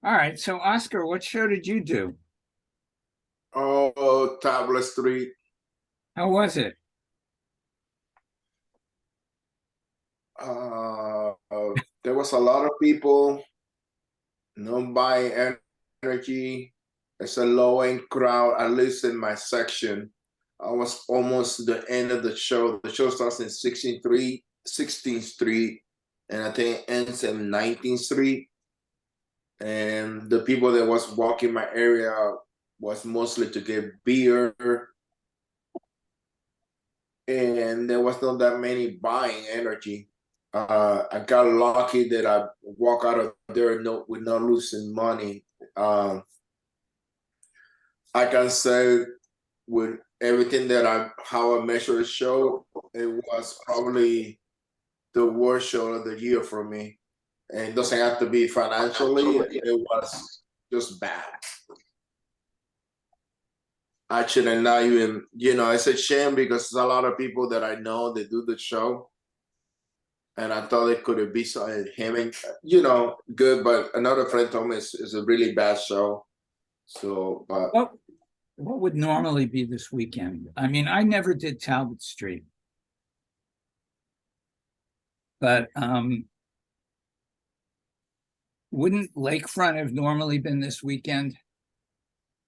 All right. So, Oscar, what show did you do? Oh, Tablet Street. How was it? There was a lot of people, no buying energy. It's a low-end crowd, at least in my section. I was almost the end of the show. The show starts in 16th Street, and I think ends in 19th Street. And the people that was walking my area was mostly to get beer, and there was not that many buying energy. I got lucky that I walk out of there with not losing money. I can say with everything that how I measure the show, it was probably the worst show of the year for me. And it doesn't have to be financially, it was just bad. I should have not even, it's a shame because there's a lot of people that I know that do the show. And I thought it could be him and good, but another friend told me it's a really bad show. So, but What would normally be this weekend? I mean, I never did Talbot Street, but wouldn't Lakefront have normally been this weekend?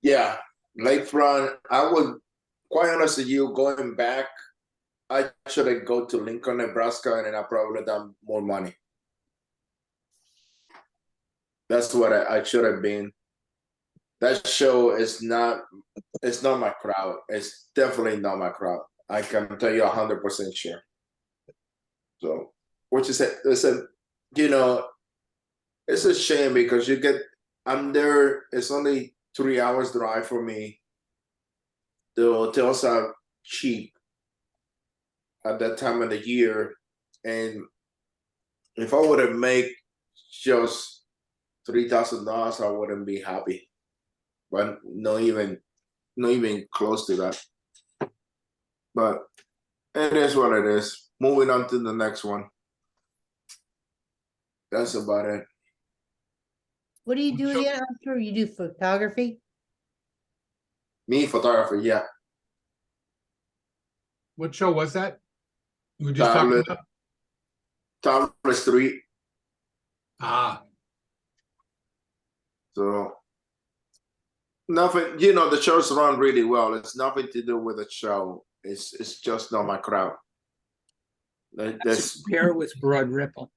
yeah, Lakefront. I would, quite honest with you, going back, I should have go to Lincoln, Nebraska, and then I probably would have done more money. That's what I should have been. That show it's not my crowd. It's definitely not my crowd. I can tell you 100% sure. So, which is you know, it's a shame because I'm there. It's only 3 hours drive for me. The hotels are cheap at that time of the year, and if I would have made just $3,000, I wouldn't be happy. But not even close to that. But it is what it is. Moving on to the next one. That's about it. What do you do again, Oscar? You do photography? Me, photography, yeah. What show was that? You were just talking about? Tablet Street. Ah, So nothing, the shows run really well. It's nothing to do with the show. It's just not my crowd. That's compare with Broad Ripple.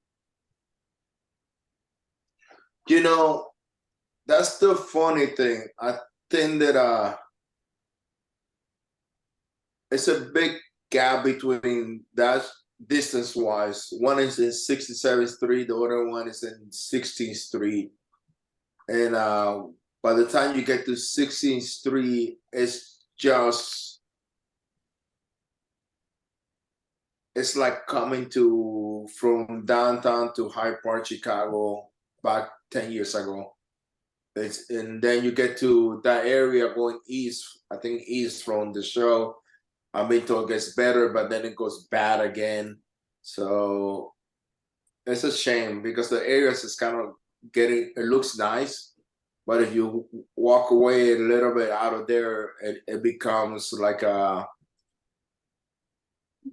That's the funny thing. I think that it's a big gap between that distance wise. One is in 67th Street, the other one is in 16th Street. And by the time you get to 16th Street, it's like coming from downtown to Hyde Park, Chicago, back 10 years ago. And then you get to that area going east, I think east from the show. I've been told it gets better, but then it goes bad again. So it's a shame because the areas is kind of it looks nice, but if you walk away a little bit out of there, it becomes like a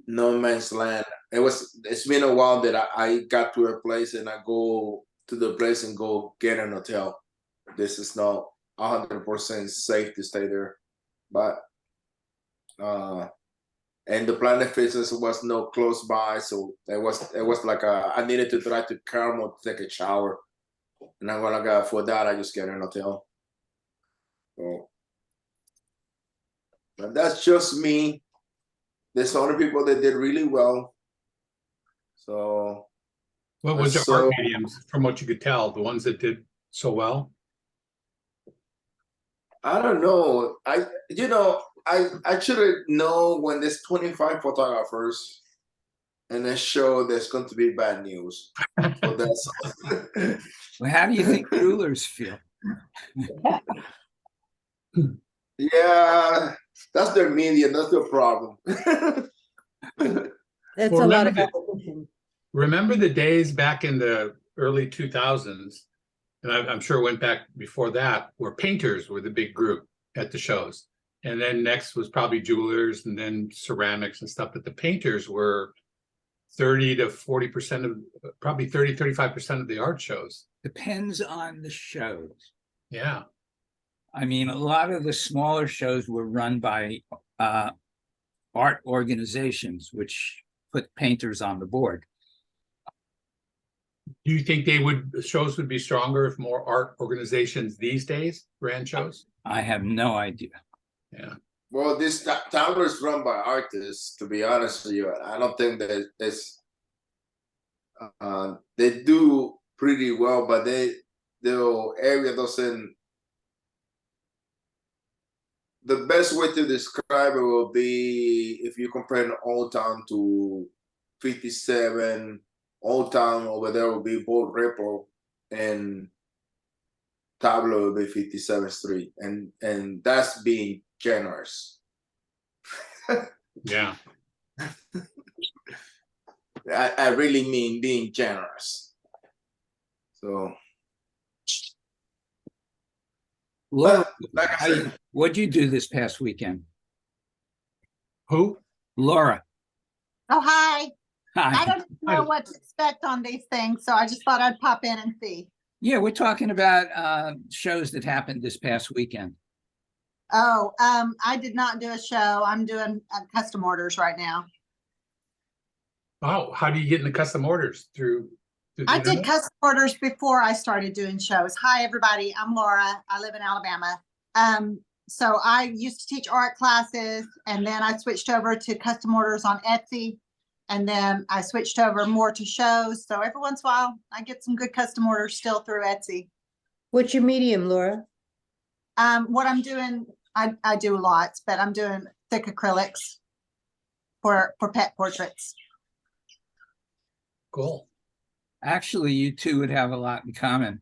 no man's land. It's been a while that I got to a place and I go to the place and go get an hotel. This is not 100% safe to stay there, but and the Planet Fitness was no close by, so it was like I needed to drive to Carmel to take a shower, and I'm gonna go for that. I just get an hotel. So, but that's just me. There's other people that did really well. So, what was your art mediums from what you could tell? The ones that did so well? I don't know. I should have known when there's 25 photographers in a show there's going to be bad news. So that's Well, how do you think jewelers feel? Yeah, that's their media. That's their problem. That's Well, a lot remember of competition. Remember the days back in the early 2000s and I'm sure it went back before that, where painters were the big group at the shows. And then next was probably jewelers and then ceramics and stuff, but the painters were 30 to 40% of, probably 35% of the art shows. Depends on the shows. Yeah, I mean, a lot of the smaller shows were run by art organizations, which put painters on the board. do you think shows would be stronger if more art organizations these days ran shows? I have no idea. Yeah, Well, this tower is run by artists. To be honest with you, I don't think that it's. They do pretty well, but the area doesn't. The best way to describe it will be if you compare Old Town to 57. Old Town over there will be Bold Ripple, and Tableau will be 57th Street, and that's being generous. yeah. I really mean being generous. So, Laura, like I said, what'd you do this past weekend? Who? Laura. Oh, hi. I Hi. don't know what to expect on these things, so I just thought I'd pop in and see. Yeah, we're talking about shows that happened this past weekend. Oh, I did not do a show. I'm doing custom orders right now. Oh, how do you get into custom orders? Through the I did internet? custom orders before I started doing shows. Hi, everybody. I'm Laura. I live in Alabama. So I used to teach art classes, and then I switched over to custom orders on Etsy. And then I switched over more to shows. So every once in a while, I get some good custom orders still through Etsy. What's your medium, Laura? What I'm doing, I do lots, but I'm doing thick acrylics for pet portraits. Cool. Actually, you two would have a lot in common.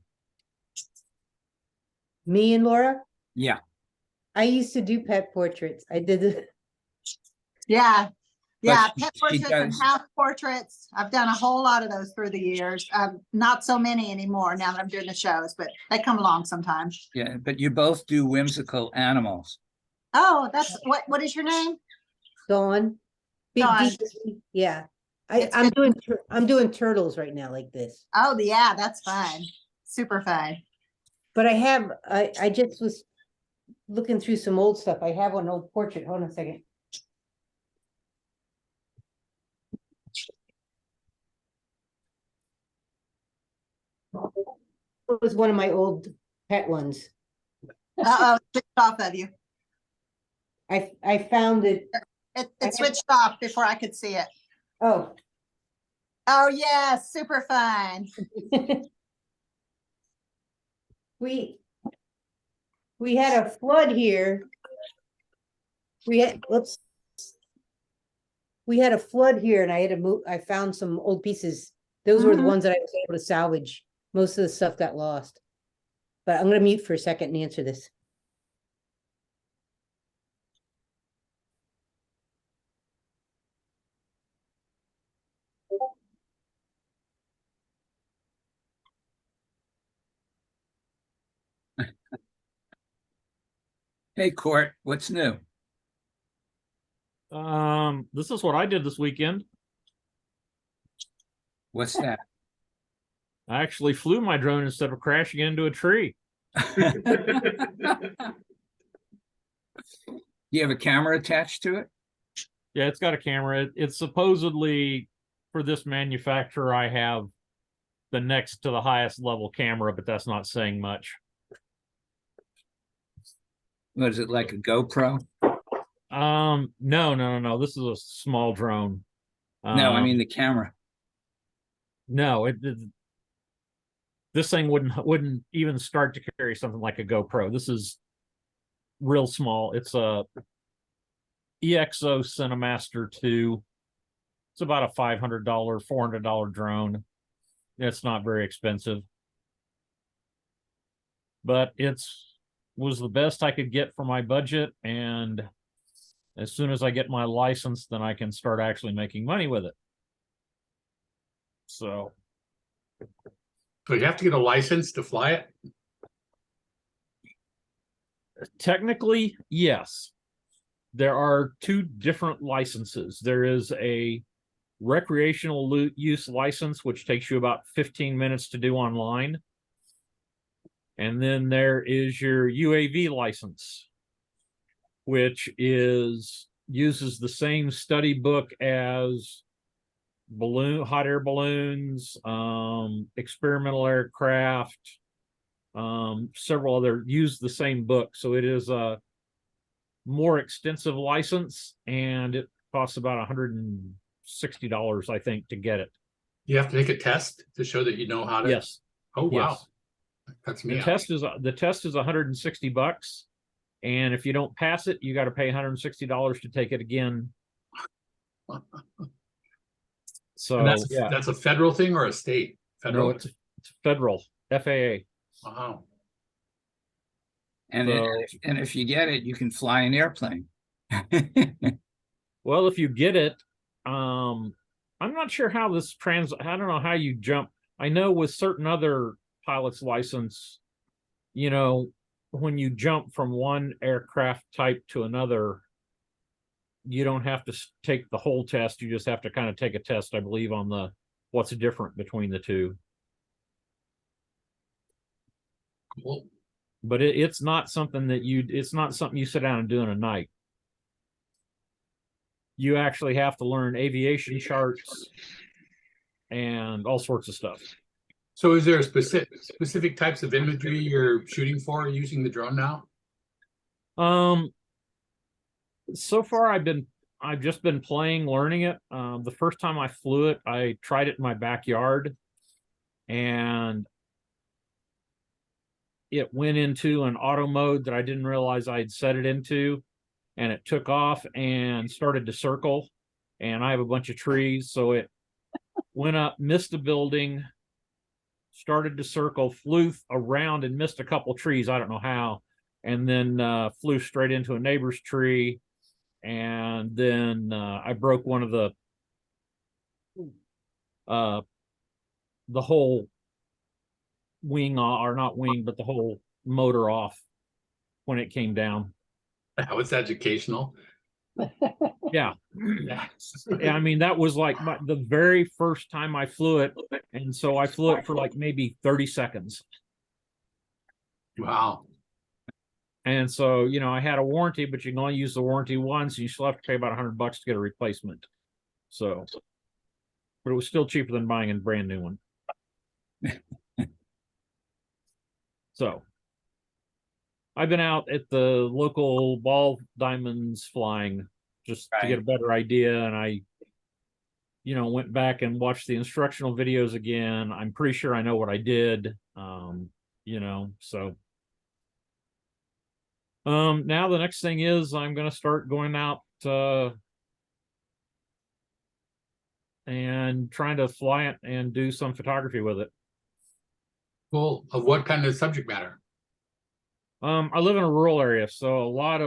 Me and Laura? Yeah. I used to do pet portraits. I did the Yeah. Yeah, But pet she portraits and does- house portraits. I've done a whole lot of those through the years. Not so many anymore now that I'm doing the shows, but they come along sometimes. Yeah, but you both do whimsical animals. Oh, that's what is your name? Dawn. Big Dawn. D. Yeah. It's I'm doing turtles right now like this. Oh, yeah, that's fun. Super fun. But I just was looking through some old stuff. I have an old portrait. Hold on a second. It was one of my old pet ones. Uh-oh, switched off of you. I found it. It switched off before I could see it. Oh. Oh, yeah, super fun. We had a flood here. We had a flood here and I had to move. I found some old pieces. Those were the Mhm. ones that I was able to salvage. Most of the stuff got lost. But I'm gonna mute for a second and answer this. Hey, Court, what's new? This is what I did this weekend. What's that? I actually flew my drone instead of crashing into a tree. You have a camera attached to it? Yeah, it's got a camera. It's supposedly for this manufacturer. I have the next to the highest level camera, but that's not saying much. What is it, like a GoPro? No. This is a small drone. No, I mean the camera. No, this thing wouldn't even start to carry something like a GoPro. This is real small. It's a EXO Cinemaster 2. It's about a $500, $400 drone. It's not very expensive, but was the best I could get for my budget. And as soon as I get my license, then I can start actually making money with it. So So you have to get a license to fly it? Technically, yes. There are two different licenses. There is a recreational use license, which takes you about 15 minutes to do online. And then there is your UAV license, which uses the same study book as hot air balloons, experimental aircraft, several other use the same book. So it is a more extensive license, and it costs about $160, I think, to get it. You have to take a test to show that you know how to. Yes. Oh, wow. Yes. That's me. The test is $160, and if you don't pass it, you got to pay $160 to take it again. So And that's, yeah, that's a federal thing or a state? Federal? no, it's federal, FAA. Wow. And So, and if you get it, you can fly an airplane. well, if you get it, I'm not sure how this I don't know how you jump. I know with certain other pilot's license, you know, when you jump from one aircraft type to another, you don't have to take the whole test. You just have to kind of take a test, I believe, on what's different between the two. Cool. But it's not something that it's not something you sit down and do in a night. You actually have to learn aviation charts and all sorts of stuff. So is there a specific types of imagery you're shooting for using the drone now? So far I've just been playing, learning it. The first time I flew it, I tried it in my backyard, and it went into an auto mode that I didn't realize I had set it into, and it took off and started to circle. And I have a bunch of trees, so it went up, missed a building, started to circle, flew around and missed a couple trees. I don't know how, and then flew straight into a neighbor's tree. And then I broke one of the whole wing, or not wing, but the whole motor off when it came down. That was educational. Yeah. Yes. I mean, that was like the very first time I flew it. And so I flew it for like maybe 30 seconds. Wow. And so, you know, I had a warranty, but you can only use the warranty once. You still have to pay about $100 to get a replacement. So, but it was still cheaper than buying a brand new one. So, I've been out at the local ball diamonds flying just to get a better idea. And I, you know, went back and watched the instructional videos again. I'm pretty sure I know what I did. You know, so. Now the next thing is I'm going to start going out and trying to fly it and do some photography with it. Cool. Of what kind of subject matter? I live in a rural area, so a lot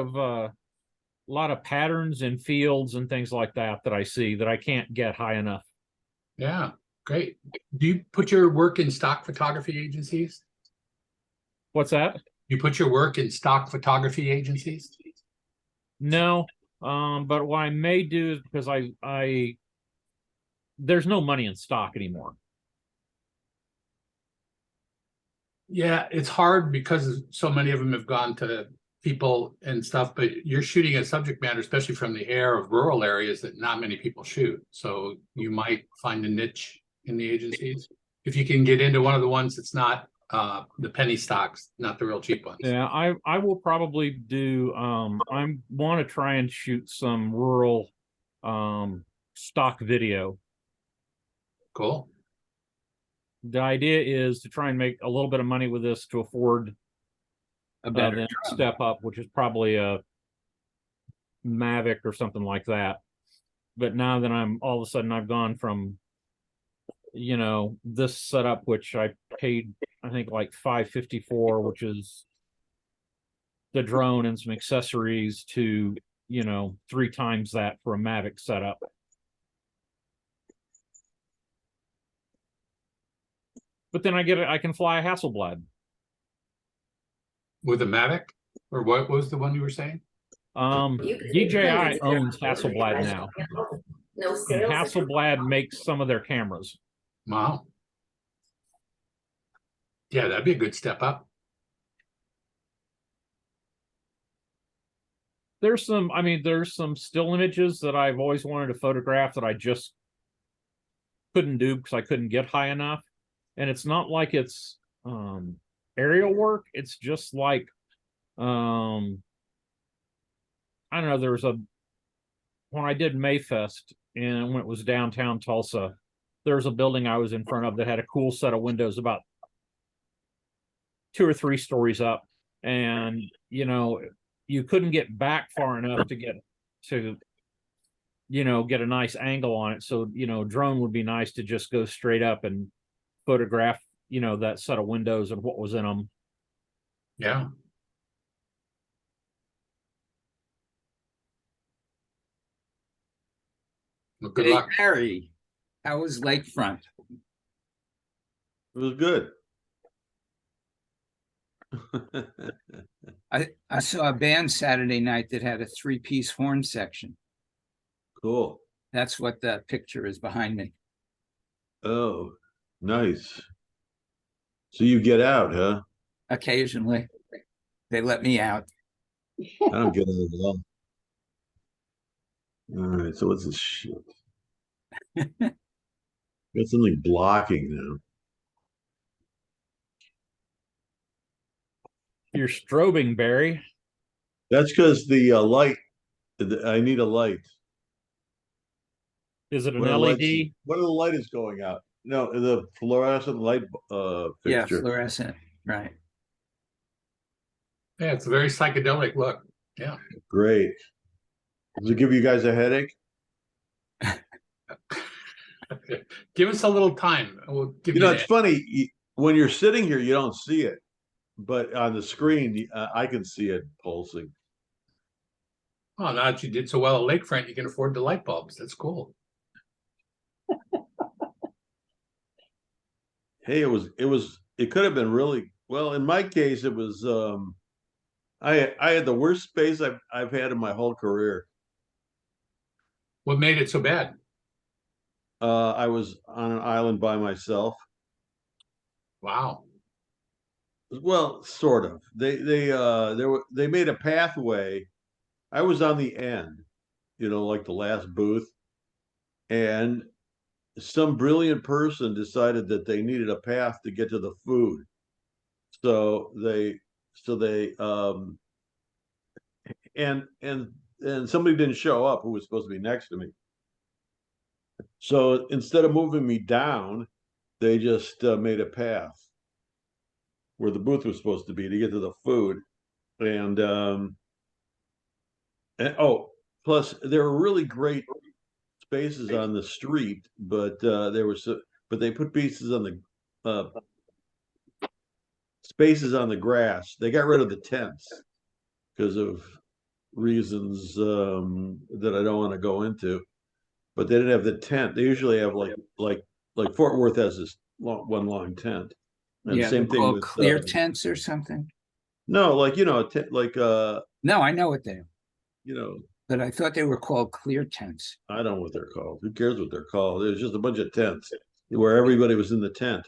of patterns in fields and things like that I see that I can't get high enough. Yeah, great. Do you put your work in stock photography agencies? What's that? You put your work in stock photography agencies? No, but what I may do is because there's no money in stock anymore. Yeah, it's hard because so many of them have gone to people and stuff, but you're shooting a subject matter, especially from the air of rural areas, that not many people shoot. So you might find a niche in the agencies. If you can get into one of the ones that's not the penny stocks, not the real cheap ones. Yeah, I will probably do I want to try and shoot some rural stock video. Cool. The idea is to try and make a little bit of money with this to afford A better the drone. step up, which is probably a Mavic or something like that. But now that all of a sudden I've gone from, you know, this setup, which I paid, I think like $554, which is the drone and some accessories, to, you know, 3 times that for a Mavic setup. But then I can fly a Hasselblad. With a Mavic? Or what was the one you were saying? DJI owns Hasselblad now, No and sales. Hasselblad makes some of their cameras. Wow. Yeah, that'd be a good step up. There's some still images that I've always wanted to photograph that I just couldn't do because I couldn't get high enough. And it's not like it's aerial work. It's just like I don't know, when I did Mayfest and when it was downtown Tulsa, there was a building I was in front of that had a cool set of windows about 2 or 3 stories up. And, you couldn't get back far enough to get a nice angle on it. So, drone would be nice to just go straight up and photograph, that set of windows and what was in them. Yeah. Well, good Hey, luck. Harry, how was Lakefront? It was good. I saw a band Saturday night that had a 3-piece horn section. Cool. That's what that picture is behind me. Oh, nice. So you get out, huh? Occasionally, they let me out. I don't get out at all. All right, so what's this shit? Got something blocking now. You're strobing, Barry. That's because the light. I need a light. Is it an One of the lights- LED? One of the light is going out. No, the fluorescent light Yeah, fixture. fluorescent, right. Yeah, it's a very psychedelic look. Yeah. Great. Does it give you guys a headache? Give us a little time. We'll give You know, you it's that. funny when you're sitting here, you don't see it, but on the screen, I can see it pulsing. Oh, now that you did so well at Lakefront, you can afford the light bulbs. That's cool. Hey, it could have been really well. In my case, it was I had the worst space I've had in my whole career. What made it so bad? I was on an island by myself. Wow. Well, sort of. They made a pathway. I was on the end, like the last booth, and some brilliant person decided that they needed a path to get to the food. So they and somebody didn't show up who was supposed to be next to me. So instead of moving me down, they just made a path where the booth was supposed to be to get to the food. And plus there were really great spaces on the street, but they put pieces on the spaces on the grass. They got rid of the tents because of reasons that I don't want to go into. But they didn't have the tent. They usually have like Fort Worth has this one long tent. And Yeah, same they're thing called with clear tents or something. no, like No, I know what they are, you know, but I thought they were called clear tents. I don't know what they're called. Who cares what they're called? It was just a bunch of tents where everybody was in the tent.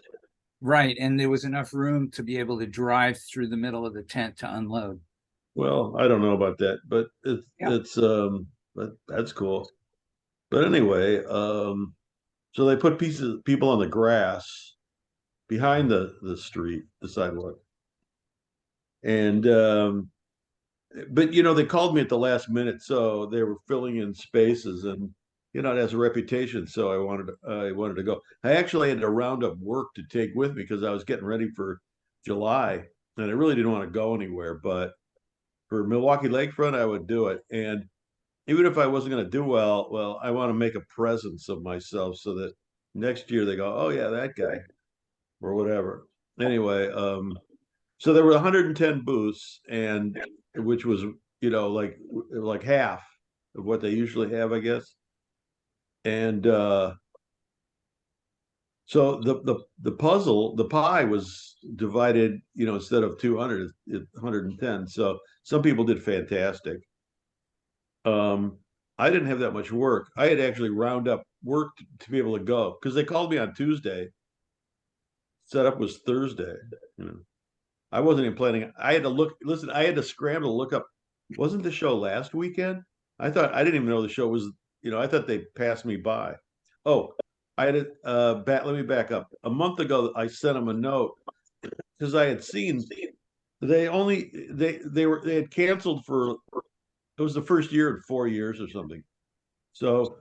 Right, and there was enough room to be able to drive through the middle of the tent to unload. Well, I don't know about that, but but that's cool. But anyway, so they put people on the grass behind the street, the sidewalk. And but they called me at the last minute, so they were filling in spaces, and it has a reputation, so I wanted to go. I actually had to round up work to take with me because I was getting ready for July, and I really didn't want to go anywhere. But for Milwaukee Lakefront, I would do it. And even if I wasn't going to do well, I want to make a presence of myself so that next year they go, oh yeah, that guy, or whatever. Anyway, so there were 110 booths, and which was like half of what they usually have, I guess. And So the puzzle, the pie was divided, instead of 200, it's 110. So some people did fantastic. I didn't have that much work. I had actually round up work to be able to go because they called me on Tuesday. Setup was Thursday. I wasn't even planning. I had to listen, I had to scramble to look up. Wasn't the show last weekend? I didn't even know the show was, I thought they passed me by. Oh, I had let me back up. A month ago, I sent them a note because I had seen they had canceled for, it was the first year in 4 years or something. So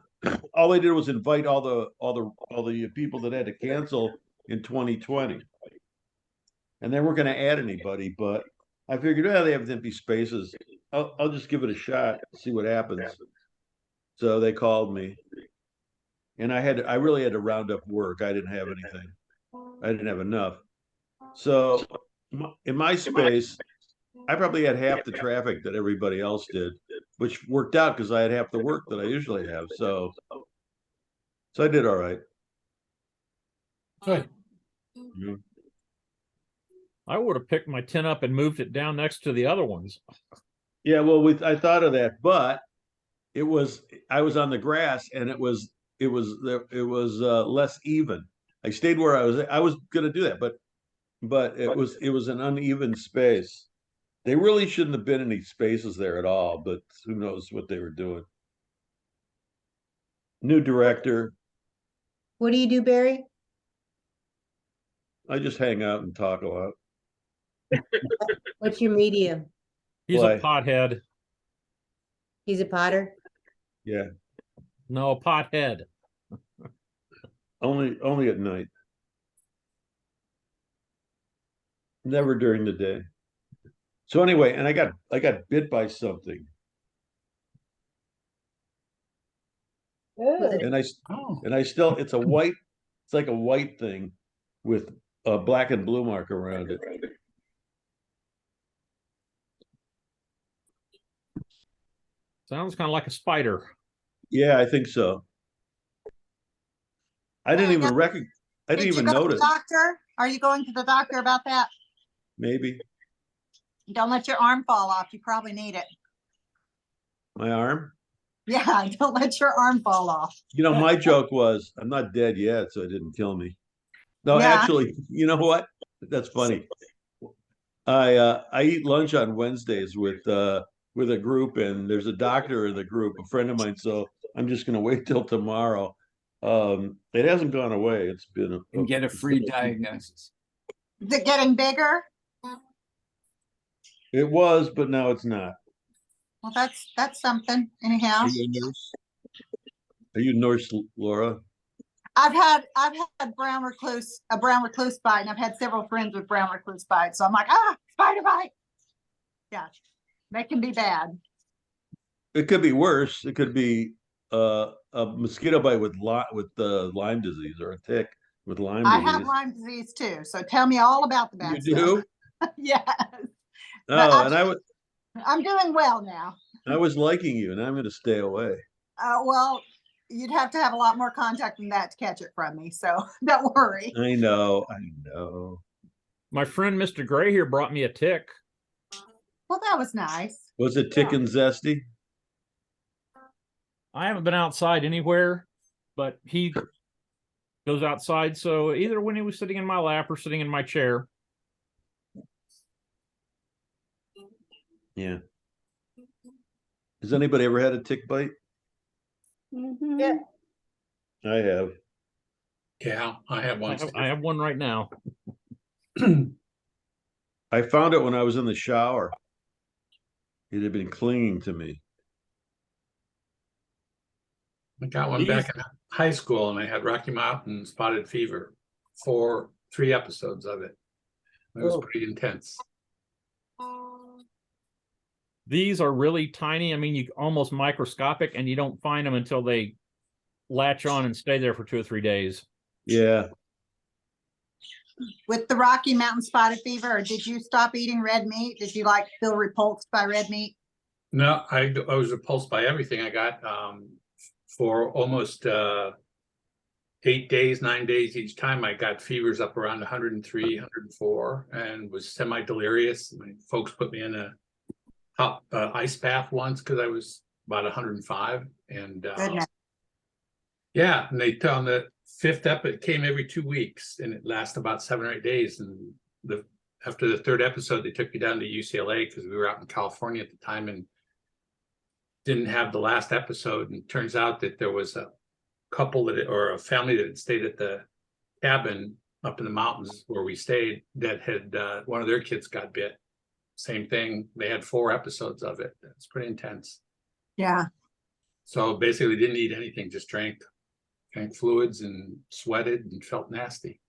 all they did was invite all the people that had to cancel in 2020. And they weren't going to add anybody, but I figured, they have empty spaces. I'll just give it a shot, see what happens. So they called me, and I really had to round up work. I didn't have anything. I didn't have enough. So in my space, I probably had half the traffic that everybody else did, which worked out because I had half the work that I usually have. So I did all right. Good. Yeah. I would have picked my tin up and moved it down next to the other ones. Yeah, well, I thought of that, but I was on the grass, and it was less even. I stayed where I was going to do that, but it was an uneven space. They really shouldn't have been any spaces there at all, but who knows what they were doing. New director. What do you do, Barry? I just hang out and talk a lot. What's your medium? He's Why? a pothead. He's a potter? Yeah, No, a pothead. only at night. Never during the day. So anyway, and I got bit by something, and Oh, it's like a white thing with a black and blue mark around it. Sounds kind of like a spider. Yeah, I think so. I didn't Hey, even recognize. I didn't Did you even go to the notice. doctor? Are you going to the doctor about that? Maybe Don't let your arm fall off. You probably need it. my arm. Yeah, don't let your arm fall off. My joke was, I'm not dead yet, so it didn't kill me. No, Yeah. actually, you know what? That's funny. I eat lunch on Wednesdays with a group, and there's a doctor in the group, a friend of mine. So I'm just going to wait till tomorrow. It hasn't gone away. It's been And get a free diagnosis. Is it getting bigger? It was, but now it's not. Well, that's something anyhow. Are you a nurse? Are you a nurse, Laura? I've had a brown recluse bite, and I've had several friends with brown recluse bites. So I'm like, spider bite. Yeah, that can be bad. It could be worse. It could be a mosquito bite with Lyme disease, or a tick with Lyme I disease. have Lyme disease too. So tell me all about the bad You stuff. do? Yes. Oh, But and I'm doing well now. I was liking you, and I'm going to stay away. Well, you'd have to have a lot more contact than that to catch it from me. So don't worry. I know. My friend Mr. Gray here brought me a tick. Well, that was nice. Was it tick and zesty? I haven't been outside anywhere, but he goes outside. So either when he was sitting in my lap or sitting in my chair. Yeah. Has anybody ever had a tick bite? Yeah. I have. yeah, I have one. I have one right now. I found it when I was in the shower. It had been clinging to me. I got one back in high school, and I had Rocky Mountain spotted fever for 3 episodes of it. It was pretty intense. These are really tiny. I mean, you almost microscopic, and you don't find them until they latch on and stay there for 2 or 3 days. Yeah. With the Rocky Mountain spotted fever, or did you stop eating red meat? Did you feel repulsed by red meat? No, I was repulsed by everything. I got for almost 8 days, 9 days each time, I got fevers up around 103, 104, and was semi-delirious. My folks put me in a hot ice bath once because I was about 105. And Goodness. yeah, and they on the fifth it came every 2 weeks, and it lasted about 7 or 8 days. And after the third episode, they took me down to UCLA because we were out in California at the time and didn't have the last episode. And it turns out that there was a couple or a family that had stayed at the cabin up in the mountains where we stayed that had one of their kids got bit. Same thing. They had 4 episodes of it. It's pretty intense. Yeah. So basically didn't eat anything, just drank fluids and sweated and felt nasty.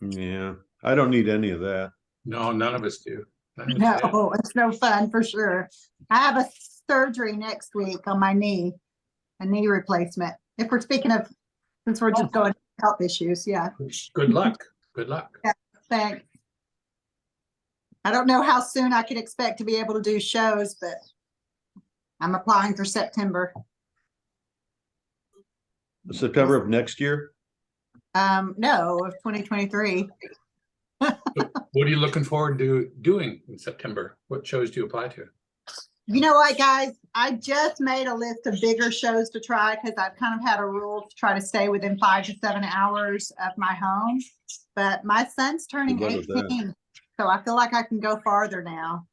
Yeah, I don't need any of that. No, none of us do. No, it's no fun for sure. I have a surgery next week on my knee, a knee replacement. If we're speaking of, since we're just going health issues, yeah. Good luck. Good luck. Yeah, thanks. I don't know how soon I could expect to be able to do shows, but I'm applying for September. September of next year? No, of 2023. What are you looking forward to doing in September? What shows do you apply to? You know what, guys? I just made a list of bigger shows to try because I've kind of had a rule to try to stay within 5 to 7 hours of my home. But my son's turning Good luck with that. 18, so I feel like I can go farther now.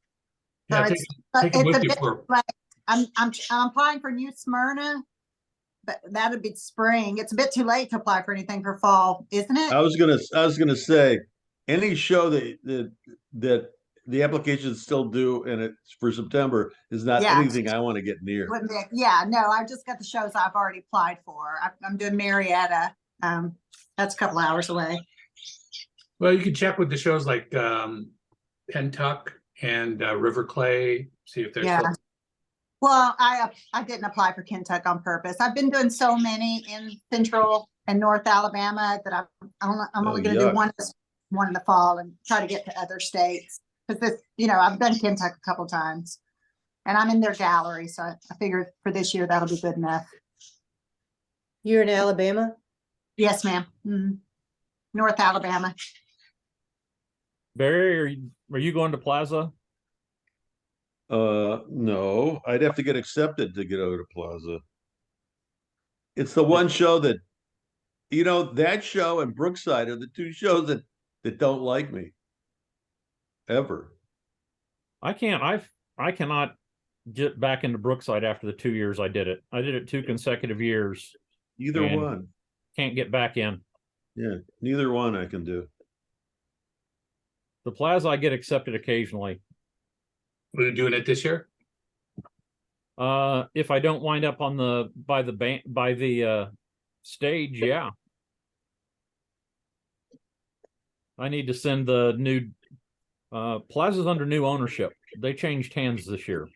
Yeah, So take it it's with a you bit for like I'm applying for New Smyrna, but that'd be spring. It's a bit too late to apply for anything for fall, isn't it? I was gonna say, any show that the application is still due and it's for September is not Yeah. anything I want to get near. Wouldn't it? Yeah, no, I've just got the shows I've already applied for. I'm doing Marietta. That's a couple hours away. Well, you can check with the shows like Pentuck and River Clay, see if there's Yeah. Well, I didn't apply for Kentucky on purpose. I've been doing so many in Central and North Alabama that I'm only going to do yuck. one in the fall and try to get to other states. Because this, I've done Kentucky a couple times, and I'm in their gallery, so I figured for this year that'll be good enough. You're in Alabama? Yes, ma'am. Mhm. North Alabama. Barry, are you going to Plaza? No, I'd have to get accepted to get over to Plaza. It's the one show that, that show and Brookside are the 2 shows that don't like me. Ever. I cannot get back into Brookside after the 2 years I did it. I did it 2 consecutive years. Either And- one. Can't get back in. Yeah, neither one I can do. The Plaza I get accepted occasionally. Are you doing it this year? If I don't wind up on by the stage, yeah. I need to send the new Plaza's under new ownership. They changed hands this year.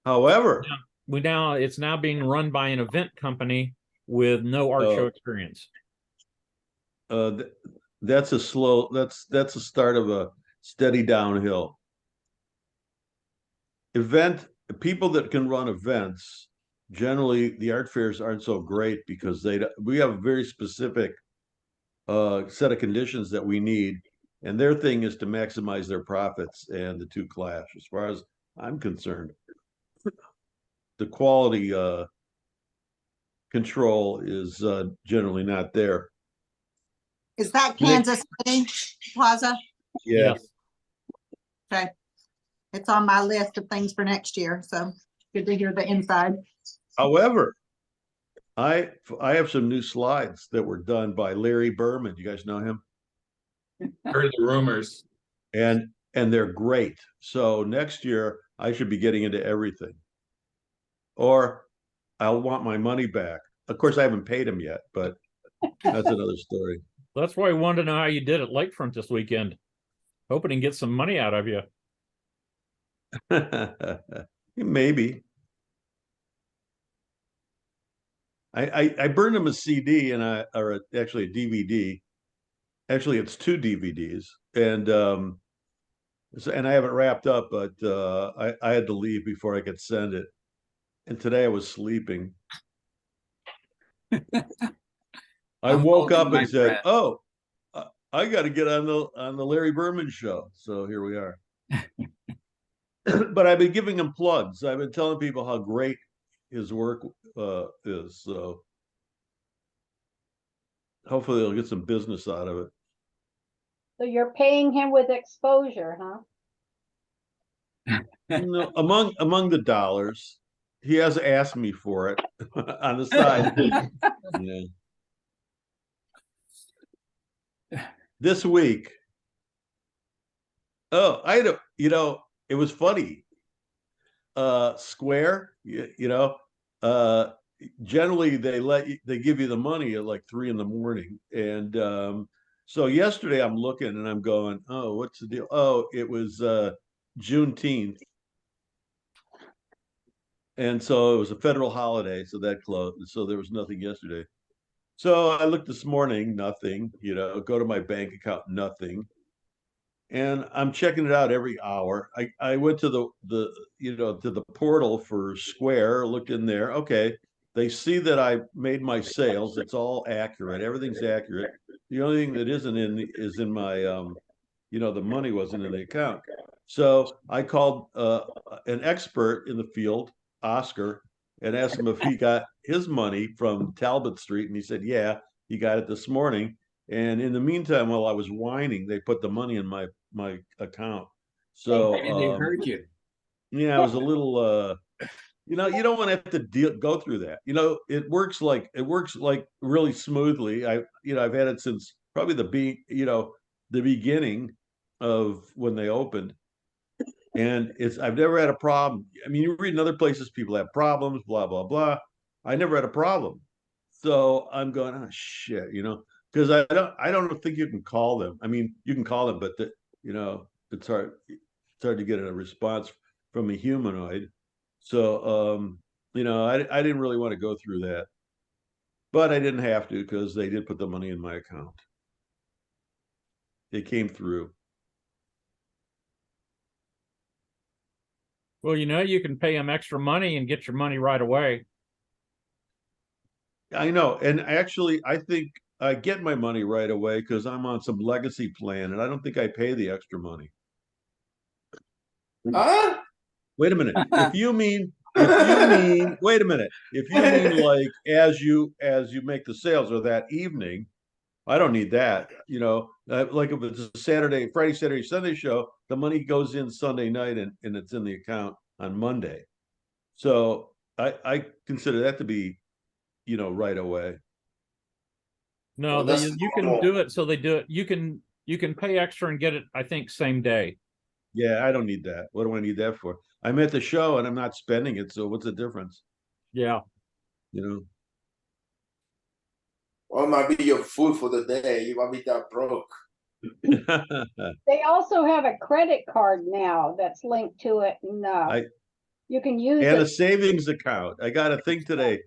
However, It's now being run by an event company with no art show experience. that's a start of a steady downhill. People that can run events, generally the art fairs aren't so great because we have a very specific set of conditions that we need, and their thing is to maximize their profits, and the 2 clash as far as I'm concerned. The quality control is generally not there. Is that Kansas City Plaza? Yeah. Yes. Okay. It's on my list of things for next year, so good to hear the inside. However, I have some new slides that were done by Larry Berman. You guys know him? Heard the rumors. And they're great. So next year I should be getting into everything. Or I'll want my money back. Of course, I haven't paid him yet, but that's another story. That's why I wanted to know how you did at Lakefront this weekend. Hoping to get some money out of you. Maybe. I burned him a CD or actually a DVD. Actually, it's 2 DVDs, and I have it wrapped up, but I had to leave before I could send it. And today I was sleeping, I I'm woke holding up my and said, breath. "Oh, I got to get on the Larry Berman show." So here we are. But I've been giving him plugs. I've been telling people how great his work is. So hopefully they'll get some business out of it. So you're paying him with exposure, huh? No, among the dollars, he has asked me for it on the side. Yeah. This week, oh, I had it was funny. Square, generally they give you the money at like 3 a.m, and so yesterday I'm looking and I'm going, oh, what's the deal? Oh, it was Juneteenth. And so it was a federal holiday, so that closed. So there was nothing yesterday. So I looked this morning, nothing, go to my bank account, nothing. And I'm checking it out every hour. I went to the portal for Square, looked in there. Okay. They see that I made my sales. It's all accurate. Everything's accurate. The only thing that isn't is in my the money wasn't in the account. So I called an expert in the field, Oscar, and asked him if he got his money from Talbot Street. And he said, yeah, he got it this morning. And in the meantime, while I was whining, they put the money in my account. So Maybe they heard you. yeah, I was a little you don't want to have to go through that. It works like really smoothly. I've had it since probably the beginning of when they opened. And I've never had a problem. I mean, you read in other places, people have problems, blah, blah, blah. I never had a problem. So I'm going, oh shit, because I don't think you can call them. I mean, you can call them, but it's hard to get a response from a humanoid. So I didn't really want to go through that. But I didn't have to because they did put the money in my account. It came through. Well, you can pay them extra money and get your money right away. I know. And actually, I think I get my money right away because I'm on some legacy plan and I don't think I pay the extra money. Huh? Wait a minute. If you mean, wait a minute. If you mean like as you make the sales or that evening, I don't need that. Like if it's a Friday, Saturday, Sunday show, the money goes in Sunday night and it's in the account on Monday. So I consider that to be, right away. No, Well, that's you can normal. do it. So they do it. You can pay extra and get it, I think, same day. Yeah, I don't need that. What do I need that for? I'm at the show and I'm not spending it. So what's the difference? Yeah. Or it might be your food for the day. You might be that broke. They also have a credit card now that's linked to it, and you can use And a it. savings account. I got a thing today.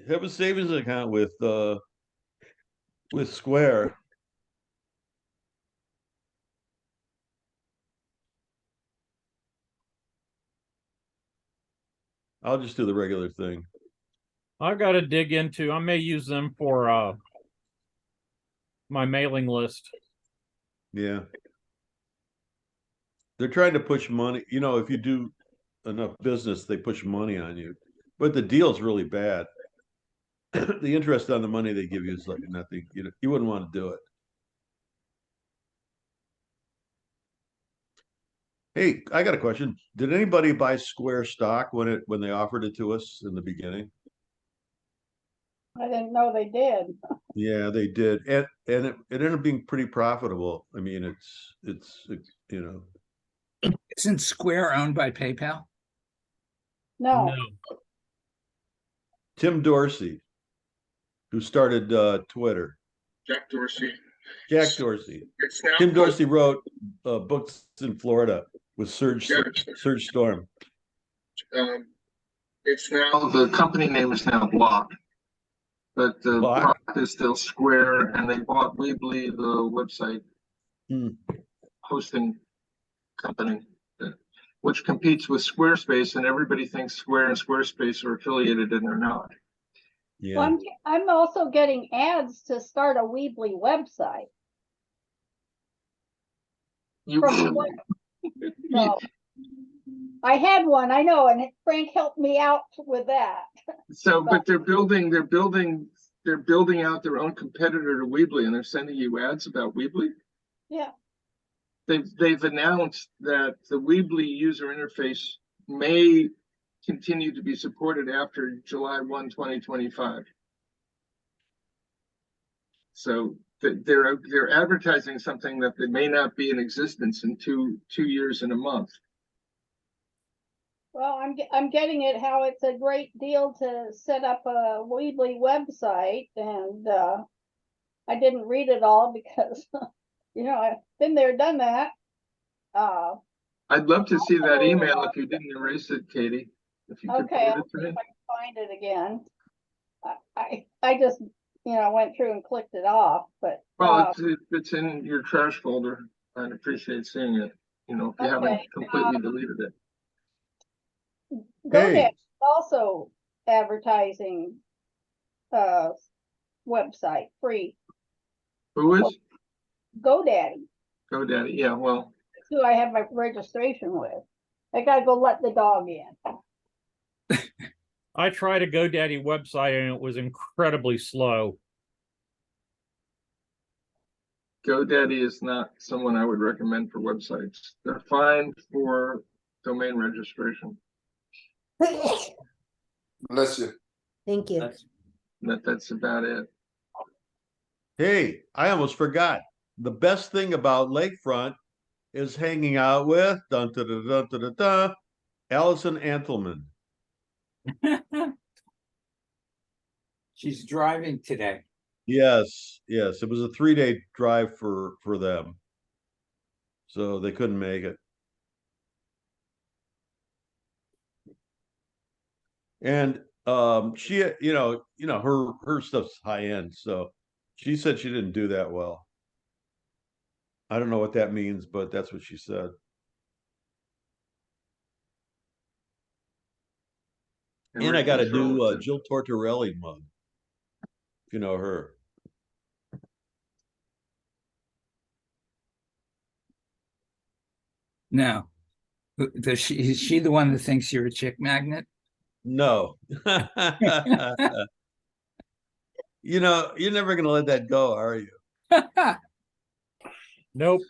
Have a savings account with Square. I'll just do the regular thing. I got to dig into. I may use them for my mailing list. Yeah. They're trying to push money. If you do enough business, they push money on you. But the deal's really bad. The interest on the money they give you is like nothing. You wouldn't want to do it. Hey, I got a question. Did anybody buy Square stock when they offered it to us in the beginning? I didn't know they did. Yeah, they did, and it ended up being pretty profitable. I mean, it's Isn't Square owned by PayPal? No, Tim Dorsey, who started Twitter. Jack Dorsey. Jack Dorsey. It's now Tim Dorsey wrote books in Florida with Surge Storm. It's now, the company name is now Block, but the Block? Block is still Square, and they bought Weebly, the website hosting company, which competes with Squarespace, and everybody thinks Square and Squarespace are affiliated, and they're not. Yeah. I'm also getting ads to start a Weebly website. You, From what- So I had one, I know, and Frank helped me out with that. so, but they're building out their own competitor to Weebly, and they're sending you ads about Weebly. Yeah, They've announced that the Weebly user interface may continue to be supported after July 1, 2025. So they're advertising something that may not be in existence in two years and a month. well, I'm getting it how it's a great deal to set up a Weebly website, and I didn't read it all because I've been there, done that. I'd love to see that email if you didn't erase it, Katie. If you could Okay, forward I'll it to see me. if I can find it again. I just went through and clicked it off, but Well, it's in your trash folder. I'd appreciate seeing it, if you haven't Okay, completely deleted it. GoDaddy Hey. is also advertising website free. Who is? GoDaddy, GoDaddy. Yeah, well, that's who I have my registration with. I gotta go let the dog in. I tried a GoDaddy website and it was incredibly slow. GoDaddy is not someone I would recommend for websites. They're fine for domain registration. Bless you. Thank you. That's about it. Hey, I almost forgot. The best thing about Lakefront is hanging out with Allison Anthelman. She's driving today. Yes, yes. It was a 3-day drive for them. So they couldn't make it. And she, her stuff's high end, so she said she didn't do that well. I don't know what that means, but that's what she said. And I got a new Jill Tortorelli mug. If you know her. No. Is she the one that thinks you're a chick magnet? No. You're never gonna let that go, are you? Nope.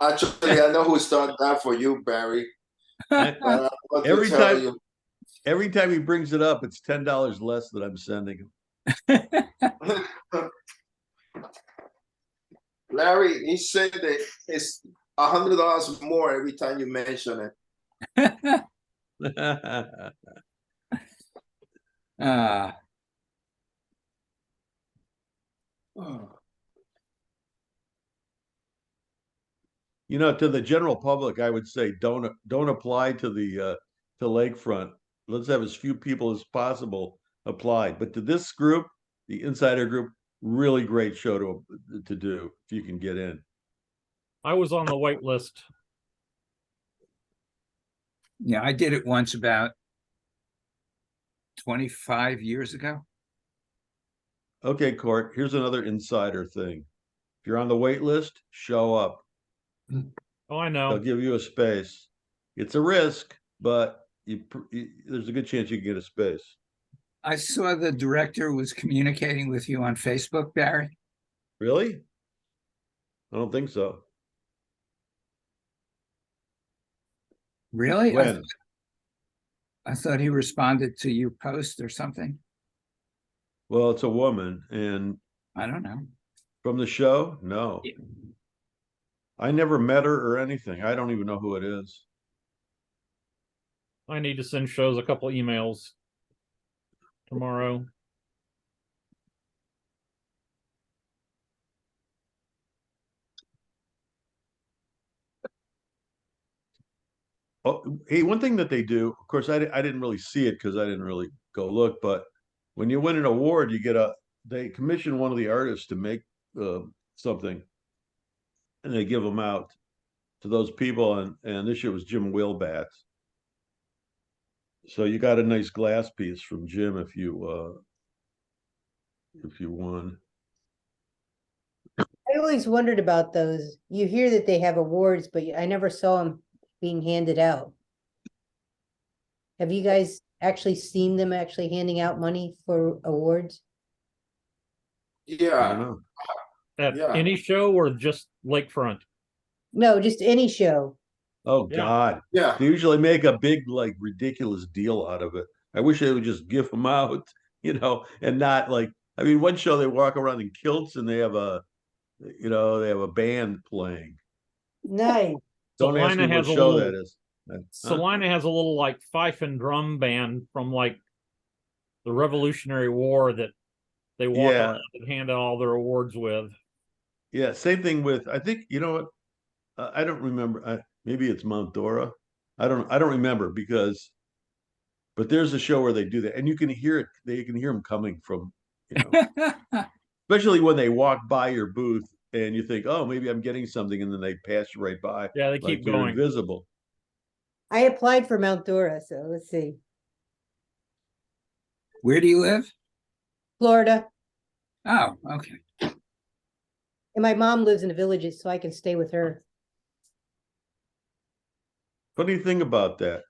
Actually, I know who started that for you, Barry. But I want to Every tell time you. every time he brings it up, it's $10 less that I'm sending him. Larry, he said that it's $100 more every time you mention it. To the general public, I would say don't apply to the to Lakefront. Let's have as few people as possible apply. But to this group, the insider group, really great show to do if you can get in. I was on the wait list. Yeah, I did it once about 25 years ago. Okay, Court, here's another insider thing. If you're on the wait list, show up. Oh, I They'll know. give you a space. It's a risk, but there's a good chance you can get a space. I saw the director was communicating with you on Facebook, Barry. Really? I don't think so. Really? When? I thought he responded to your post or something. Well, it's a woman, and I don't know. from the show, no. Yeah. I never met her or anything. I don't even know who it is. I need to send shows a couple emails tomorrow. Oh, hey, one thing that they do, of course, I didn't really see it because I didn't really go look, but when you win an award, they commission one of the artists to make something, and they give them out to those people. And this year was Jim Wilbat. So you got a nice glass piece from Jim if you if you won. I always wondered about those. You hear that they have awards, but I never saw them being handed out. Have you guys actually seen them actually handing out money for awards? I don't Yeah, know. At Yeah. any show or just lakefront? No, just any show. Oh Yeah. God. yeah. They usually make a big, like, ridiculous deal out of it. I wish they would just give them out, and not like, I mean, one show they walk around in kilts and they have a band playing. Nice. Don't ask me Salina what has a show little- that is. Huh? Salina has a little like fife and drum band from like the Revolutionary War that they walk Yeah. around and hand out all their awards with. Yeah, same thing with, I think, you know what? I don't remember. Maybe it's Mount Dora. I don't remember but there's a show where they do that, and you can hear it. They can hear them coming from, especially when they walk by your booth, and you think, oh, maybe I'm getting something, and then they pass you right by. Yeah, they like keep you're going. invisible. I applied for Mount Dora, so let's see. Where do you live? Florida. Oh, okay. And my mom lives in the villages, so I can stay with her. Funny thing about that,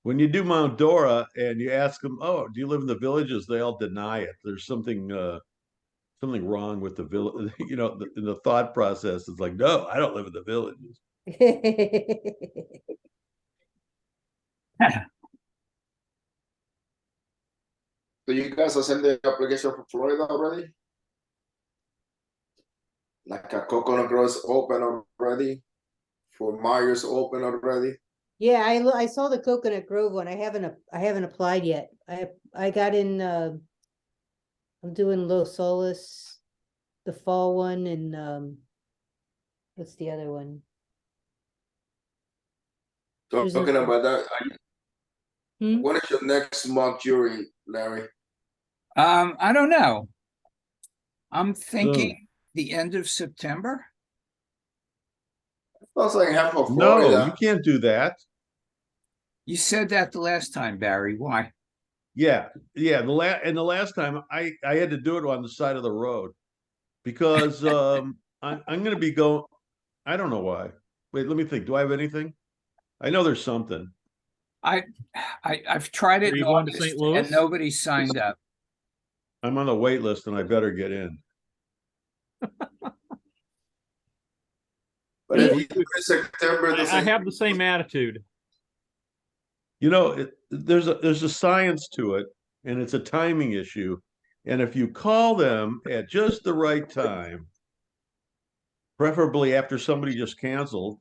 when you do Mount Dora and you ask them, oh, do you live in the villages? They all deny it. There's something wrong with the village. In the thought process, it's like, no, I don't live in the villages. So you guys are sending the application for Florida already? Like a Coconut Grove is open already? For Myers open already? Yeah, I saw the Coconut Grove one. I haven't applied yet. I got in. I'm doing Los Solis, the fall one, and what's the other one? There's Talking a- about that, Hmm? what is your next mock jury, Larry? I don't know. I'm thinking the end of September. Sounds like half of No, Florida. you can't do that. You said that the last time, Barry. Why? Yeah, yeah. The last time I had to do it on the side of the road because I'm going to be going. I don't know why. Wait, let me think. Do I have anything? I know there's something. I've tried it Are in you going to August St. Louis? and nobody signed up. I'm on the wait list and I better get in. But if you do it in September, I have the same attitude. There's a science to it, and it's a timing issue. And if you call them at just the right time, preferably after somebody just canceled,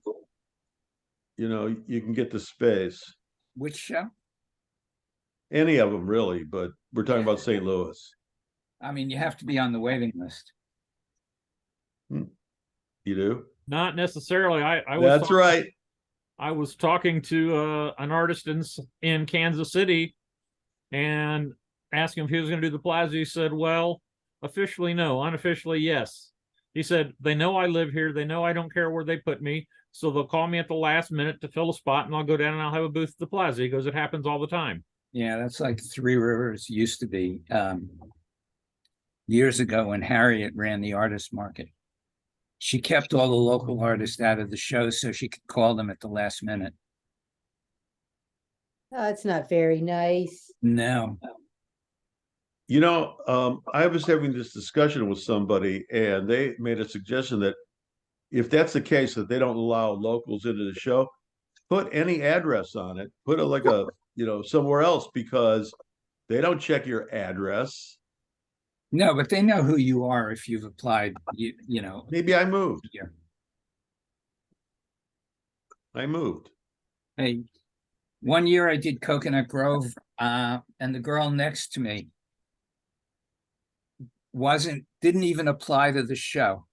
you can get the space. Which show? Any of them really, but we're talking about St. Louis. I mean, you have to be on the waiting list. You do? Not necessarily. I was That's right. I was talking to an artist in Kansas City and asking him if he was going to do the plaza. He said, well, officially no, unofficially yes. He said, they know I live here. They know I don't care where they put me. So they'll call me at the last minute to fill a spot and I'll go down and I'll have a booth at the plaza. He goes, it happens all the time. Yeah, that's like Three Rivers used to be years ago when Harriet ran the artist market. She kept all the local artists out of the show so she could call them at the last minute. Oh, it's not very nice. No. I was having this discussion with somebody and they made a suggestion that if that's the case, that they don't allow locals into the show, put any address on it, put it like somewhere else, because they don't check your address. No, but they know who you are if you've applied, you know. Maybe I moved. Here. I moved. Hey, one year I did Coconut Grove, and the girl next to me didn't even apply to the show.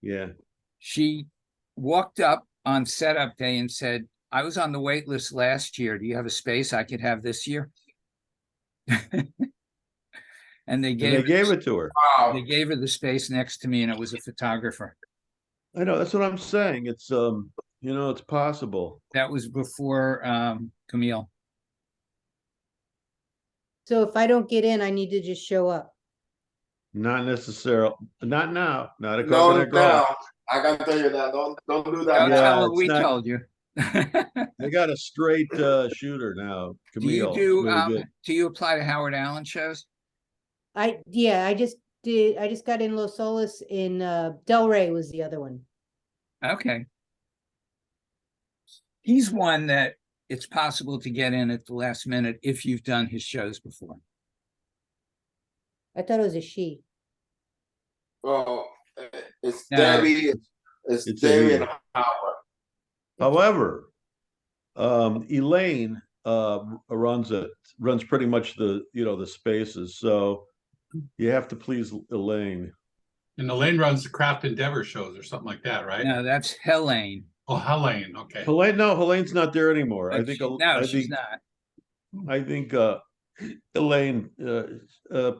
Yeah. She walked up on setup day and said, I was on the wait list last year. Do you have a space I could have this year? And they gave it to her. Wow. They gave her the space next to me, and it was a photographer. I know, that's what I'm saying. It's it's possible. That was before Camille. So if I don't get in, I need to just show up. Not necessarily. Not now. Not a No, coconut grove. now I can tell you that. Don't do that Don't now. tell Yeah, her it's we not- told you. They got a straight shooter now. Do you Camille. It's really good. do you apply to Howard Allen shows? Yeah, I just got in Los Solis in, Delray was the other one. Okay. He's one that it's possible to get in at the last minute if you've done his shows before. I thought it was a she. Well, it's No. Debbie. It's It's a Debbie he. and Howard. However, Elaine runs pretty much the spaces. So you have to please Elaine. And Elaine runs the Craft Endeavor shows or something like that, right? No, that's Helene. Oh, Helene, okay. Helene's not there anymore. I But think she's not. I think Elaine,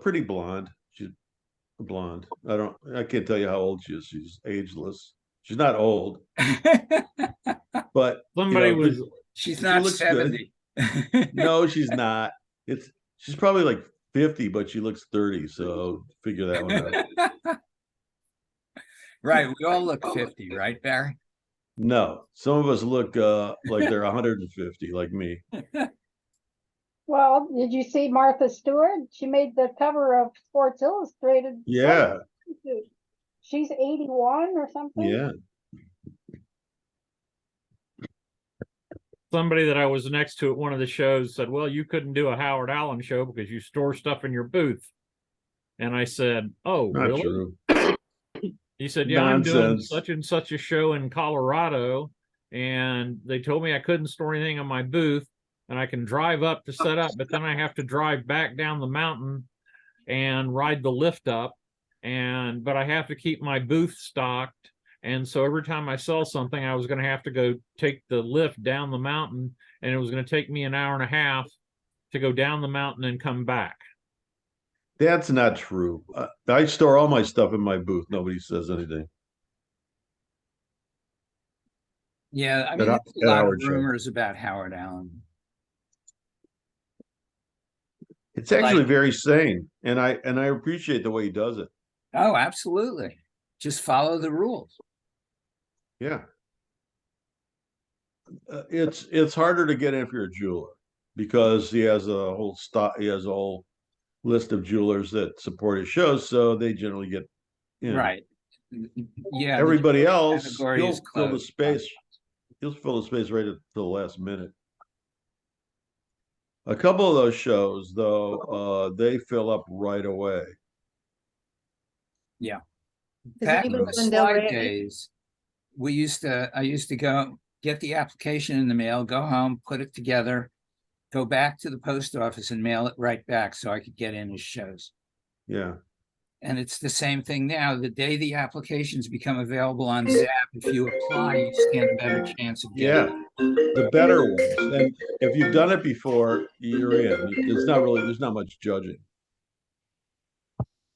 pretty blonde. She's blonde. I can't tell you how old she is. She's ageless. She's not old, but Somebody was She's She not looks good. 70. no, she's not. She's probably like 50, but she looks 30. So figure that one out. Right, we all look 50, right, Barry? No, some of us look like they're 150, like me. Well, did you see Martha Stewart? She made the cover of Sports Illustrated. Yeah, She's 81 or something. yeah. somebody that I was next to at one of the shows said, well, you couldn't do a Howard Allen show because you store stuff in your booth. And I said, oh, Not really? true. He said, yeah, I'm doing Nonsense. such and such a show in Colorado. And they told me I couldn't store anything in my booth and I can drive up to set up, but then I have to drive back down the mountain and ride the lift up. But I have to keep my booth stocked. And so every time I sell something, I was going to have to go take the lift down the mountain, and it was going to take me an hour and a half to go down the mountain and come back. That's not true. I store all my stuff in my booth. Nobody says anything. Yeah, I mean, At there's a lot of Howard show. rumors about Howard Allen. It's actually Like- very sane, and I appreciate the way he does it. Oh, absolutely. Just follow the rules. Yeah. It's harder to get in if you're a jeweler because he has a whole list of jewelers that support his shows, so they generally get in. Right. Yeah. the Everybody jewelry else, category he'll is fill the closed. space. He'll fill the space right at the last minute. A couple of those shows, though, they fill up right away. Has Back in anybody the done Del slide Rey? days, I used to go get the application in the mail, go home, put it together, go back to the post office and mail it right back so I could get in his shows. Yeah. And it's the same thing now. The day the applications become available on Zap, if you apply, you stand a better chance of getting. Yeah. The better ones. And if you've done it before, you're in. There's not much judging.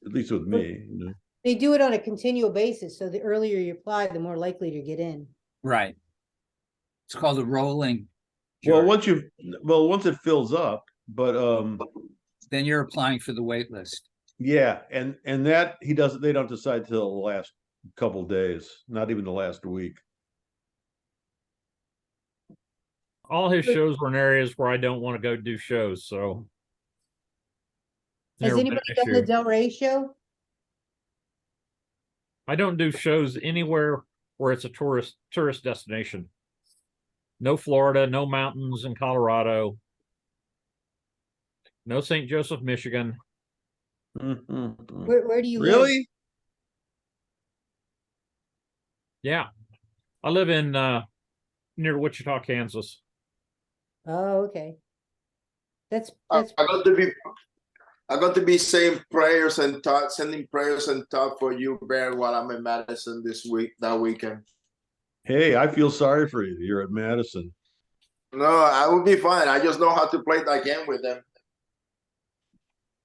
At least with me, you know. They do it on a continual basis, so the earlier you apply, the more likely to get in. Right. It's called a rolling. Well, jury. once it fills up, but Then you're applying for the wait list. yeah, and that they don't decide till the last couple days, not even the last week. All his shows were in areas where I don't want to go do shows, so. Has never been anybody an done the issue. Del Rey show? I don't do shows anywhere where it's a tourist destination. No Florida, no mountains in Colorado. No St. Joseph, Michigan. Mhm. Where do you live? Really? Yeah. I live in near Wichita, Kansas. Oh, okay. That's I got to be saying prayers and sending prayers and thought for you, Bear, while I'm in Madison that weekend. Hey, I feel sorry for you. You're at Madison. No, I will be fine. I just know how to play that game with them.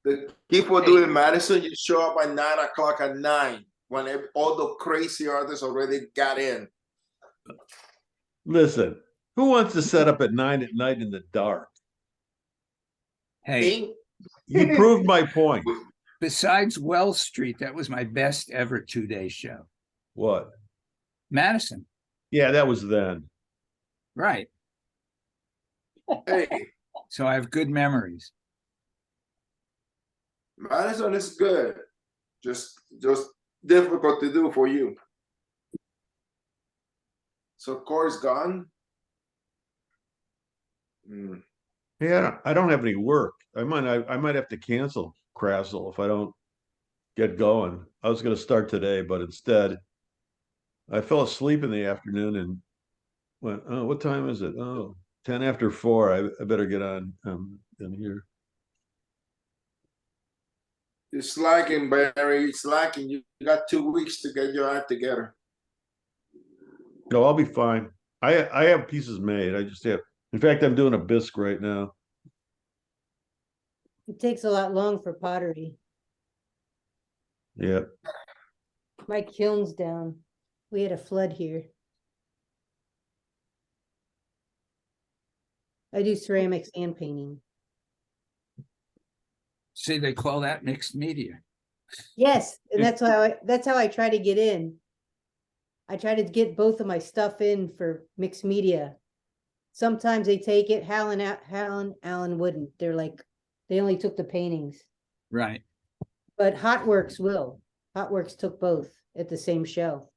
The people doing Madison, you show up at 9 o'clock at 9 when all the crazy artists already got in. Listen, who wants to set up at 9 at night in the dark? Hey, Me? You proved my point. Besides Wells Street, that was my best ever 2-day show. What? Madison, Yeah, that was then. right. Hey, So I have good memories. Madison is good. Just difficult to do for you. So Corey's gone. Hmm. Yeah, I don't have any work. I might have to cancel Crassel if I don't get going. I was going to start today, but instead I fell asleep in the afternoon and went, oh, what time is it? Oh, 10 after 4. I better get on in here. You're slacking, Barry. You're slacking. You got 2 weeks to get your act together. No, I'll be fine. I have pieces made. I just have, in fact, I'm doing a bisque right now. It takes a lot long for pottery. Yeah. My kiln's down. We had a flood here. I do ceramics and painting. See, they call that mixed media. Yes, and that's how I try to get in. I try to get both of my stuff in for mixed media. Sometimes they take it. Hal and Alan wouldn't. They're like, they only took the paintings. Right. But Hotworks will. Hotworks took both at the same show.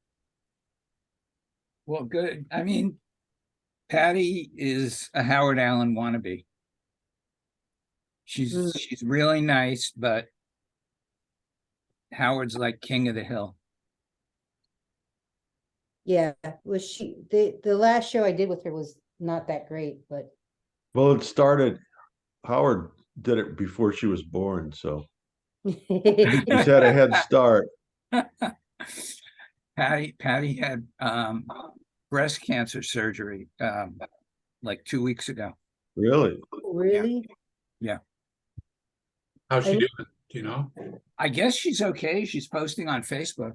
Well, good. I mean, Patty is a Howard Allen wannabe. She's really nice, but Howard's like king of the hill. Yeah, was the last show I did with her was not that great, but Well, it started, Howard did it before she was born, so she's had a head start. Patty had breast cancer surgery like 2 weeks ago. Really? really? How's she I- doing? Do you know? I guess she's okay. She's posting on Facebook.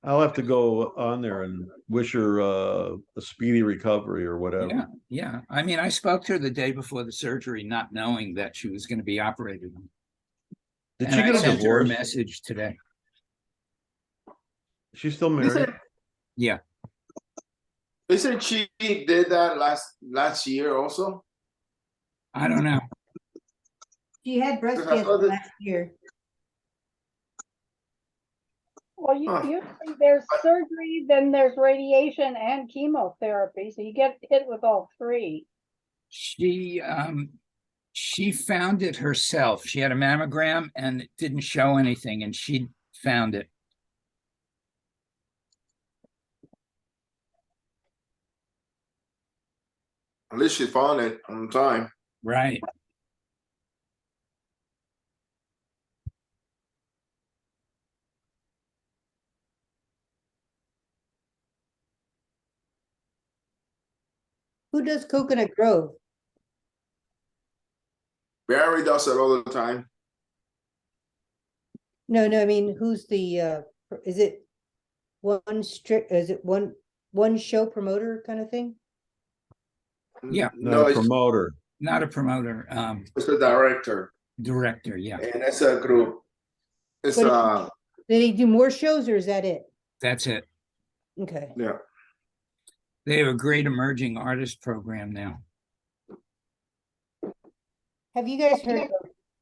I'll have to go on there and wish her a speedy recovery or whatever. Yeah, yeah. I mean, I spoke to her the day before the surgery, not knowing that she was going to be operated on. Did And she I get a sent her a divorce? message today. She's still married? Yeah. Isn't she did that last year also? I don't know. She had breast Because I cancer thought that- last year. Well, Huh. usually there's surgery, then there's radiation and chemotherapy, so you get hit with all three. She found it herself. She had a mammogram and it didn't show anything, and she found it. At least she found it on time. Right. Who does Coconut Grove? Barry does it all the time. No, I mean, who's the is it one show promoter kind of thing? Yeah. Not No, a promoter. Not a promoter, it's the director, director. Yeah, and it's a group. It's But Did he do more shows or is that it? that's it. Okay. yeah. They have a great emerging artist program now. Have you guys heard of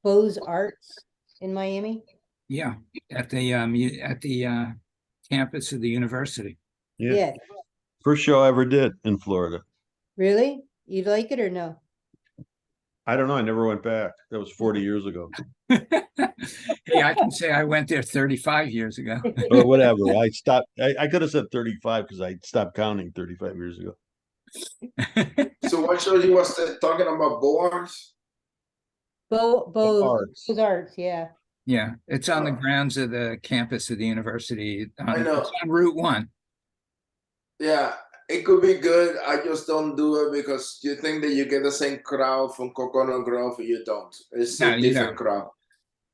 Bose Arts in Miami? Yeah, at the campus of the university. Yeah. Yeah. First show I ever did in Florida. Really? You like it or no? I don't know. I never went back. That was 40 years ago. Hey, I can say I went there 35 years ago. Or whatever. I stopped. I could have said 35 because I stopped counting 35 years ago. So what show you was talking about Boars? Bose Arts. Arts, yeah. Yeah, it's on the grounds of the campus of the university. I know. It's on Route 1. Yeah, it could be good. I just don't do it because you think that you get the same crowd from Coconut Grove. You don't. It's No, a you different don't. crowd.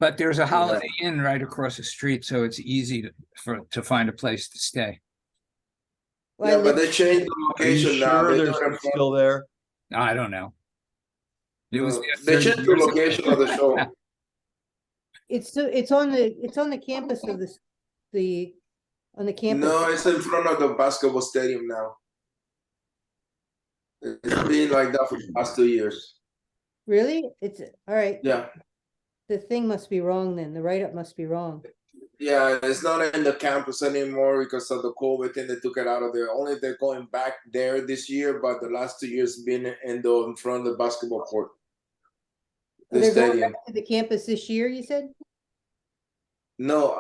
But there's a Holiday Inn right across the street, so it's easy to find a place to stay. Well, I Yeah, but live- they changed the Are you location now. sure They they're do it in front- still there? I don't know. It was there They 30 changed the years ago. location of the show. It's on the campus of on the campus. No, it's in front of the basketball stadium now. It's been like that for the past 2 years. Really? It's all right. Yeah. The thing must be wrong then. The write-up must be wrong. Yeah, it's not in the campus anymore because of the COVID thing. They took it out of there. Only they're going back there this year, but the last 2 years been in front of the basketball court. The They're going stadium. back to the campus this year, you said? No,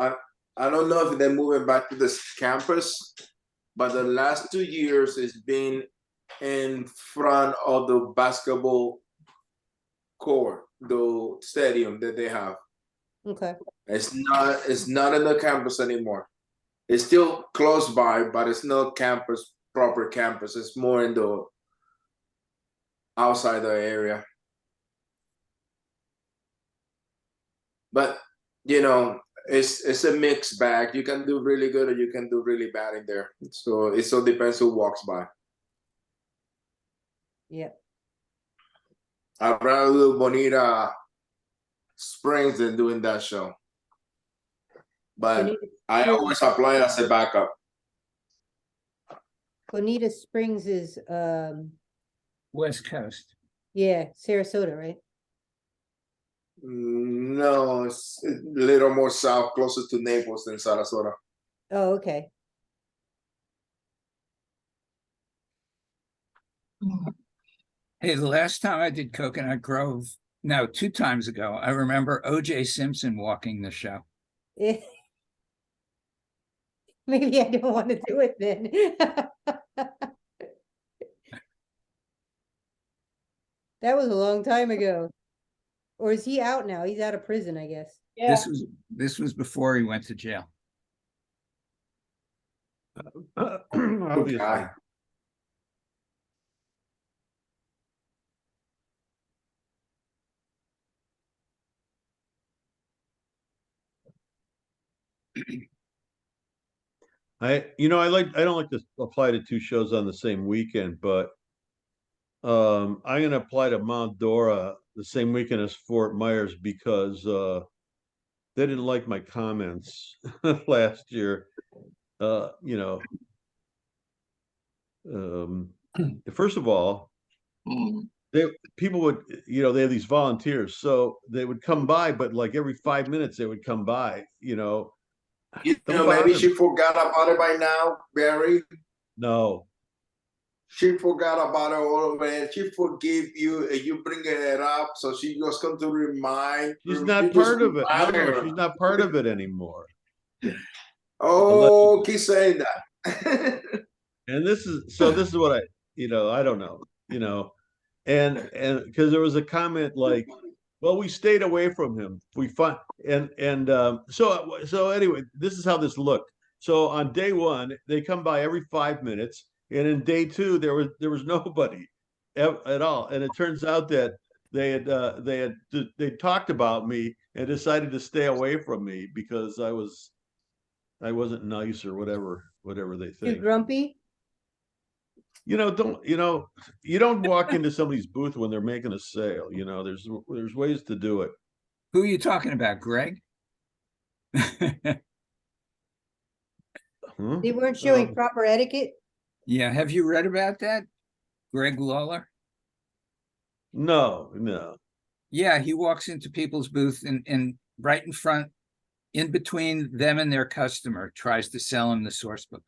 I don't know if they're moving back to this campus, but the last 2 years it's been in front of the basketball court, the stadium that they have. Okay. It's not in the campus anymore. It's still close by, but it's not campus, proper campus. It's more in the outside the area. But you know, it's a mixed bag. You can do really good or you can do really bad in there. So it so depends who walks by. Yep. I'd rather do Bonita Springs than doing that show. But Bonita I Springs- always apply as a backup. Bonita Springs is West Coast. yeah, Sarasota, right? No, it's a little more south, closer to Naples than Sarasota. Oh, okay. Hey, the last time I did Coconut Grove, no, 2 times ago, I remember O.J. Simpson walking the show. Maybe I don't want to do it then. That was a long time ago. Or is he out now? He's out of prison, I guess. Yeah, This was before he went to jail. Obviously. guy. I don't like to apply to 2 shows on the same weekend, but I'm gonna apply to Mount Dora the same weekend as Fort Myers because they didn't like my comments last year. First of all, people would, they have these volunteers, so they would come by, but like every 5 minutes they would come by, You Don't know, maybe bother she me. forgot about it by now, Barry. No, She forgot about it all of it. She forgive you and you bringing it up, so she just come to remind. she's you not just part of it. remind No, her. she's not part of it anymore. Oh, keep saying that. And this is what I don't know, and because there was a comment like, well, we stayed away from him. We find so anyway, this is how this looked. So on day 1, they come by every 5 minutes, and in day 2, there was nobody at all. And it turns out that they talked about me and decided to stay away from me because I wasn't nice or whatever they Too think. grumpy? You don't walk into somebody's booth when they're making a sale. There's ways to do it. Who are you talking about, Greg? Huh? They weren't showing proper etiquette? Yeah, have you read about that? Greg Lawler? No. Yeah, he walks into people's booth and right in front, in between them and their customer, tries to sell them the source book.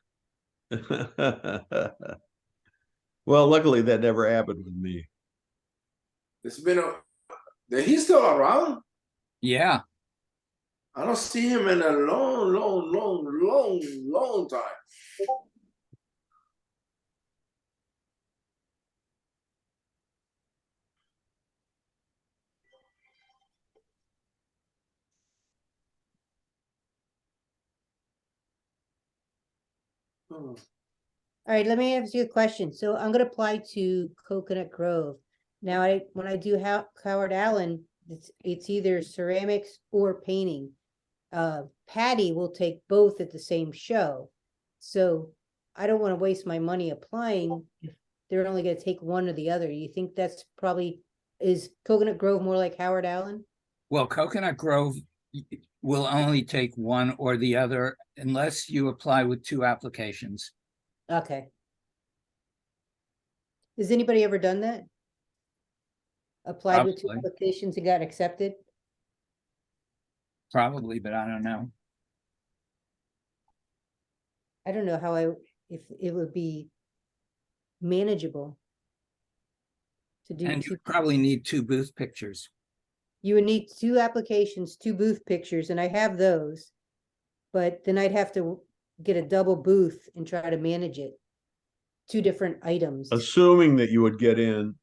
Well, luckily that never happened with me. It's been he's still around. Yeah, I don't see him in a long time. All right, let me ask you a question. So I'm gonna apply to Coconut Grove. Now, when I do Howard Allen, it's either ceramics or painting. Patty will take both at the same show. So I don't want to waste my money applying they're only gonna take one or the other. You think that's probably, is Coconut Grove more like Howard Allen? Well, Coconut Grove will only take one or the other unless you apply with 2 applications. Okay. Has anybody ever done that? Applied with 2 Probably. applications and got accepted? Probably, but I don't know. I don't know how if it would be manageable to do And 2. you probably need 2 booth pictures. You would need 2 applications, 2 booth pictures, and I have those. But then I'd have to get a double booth and try to manage it. 2 different items. Assuming that you would get in,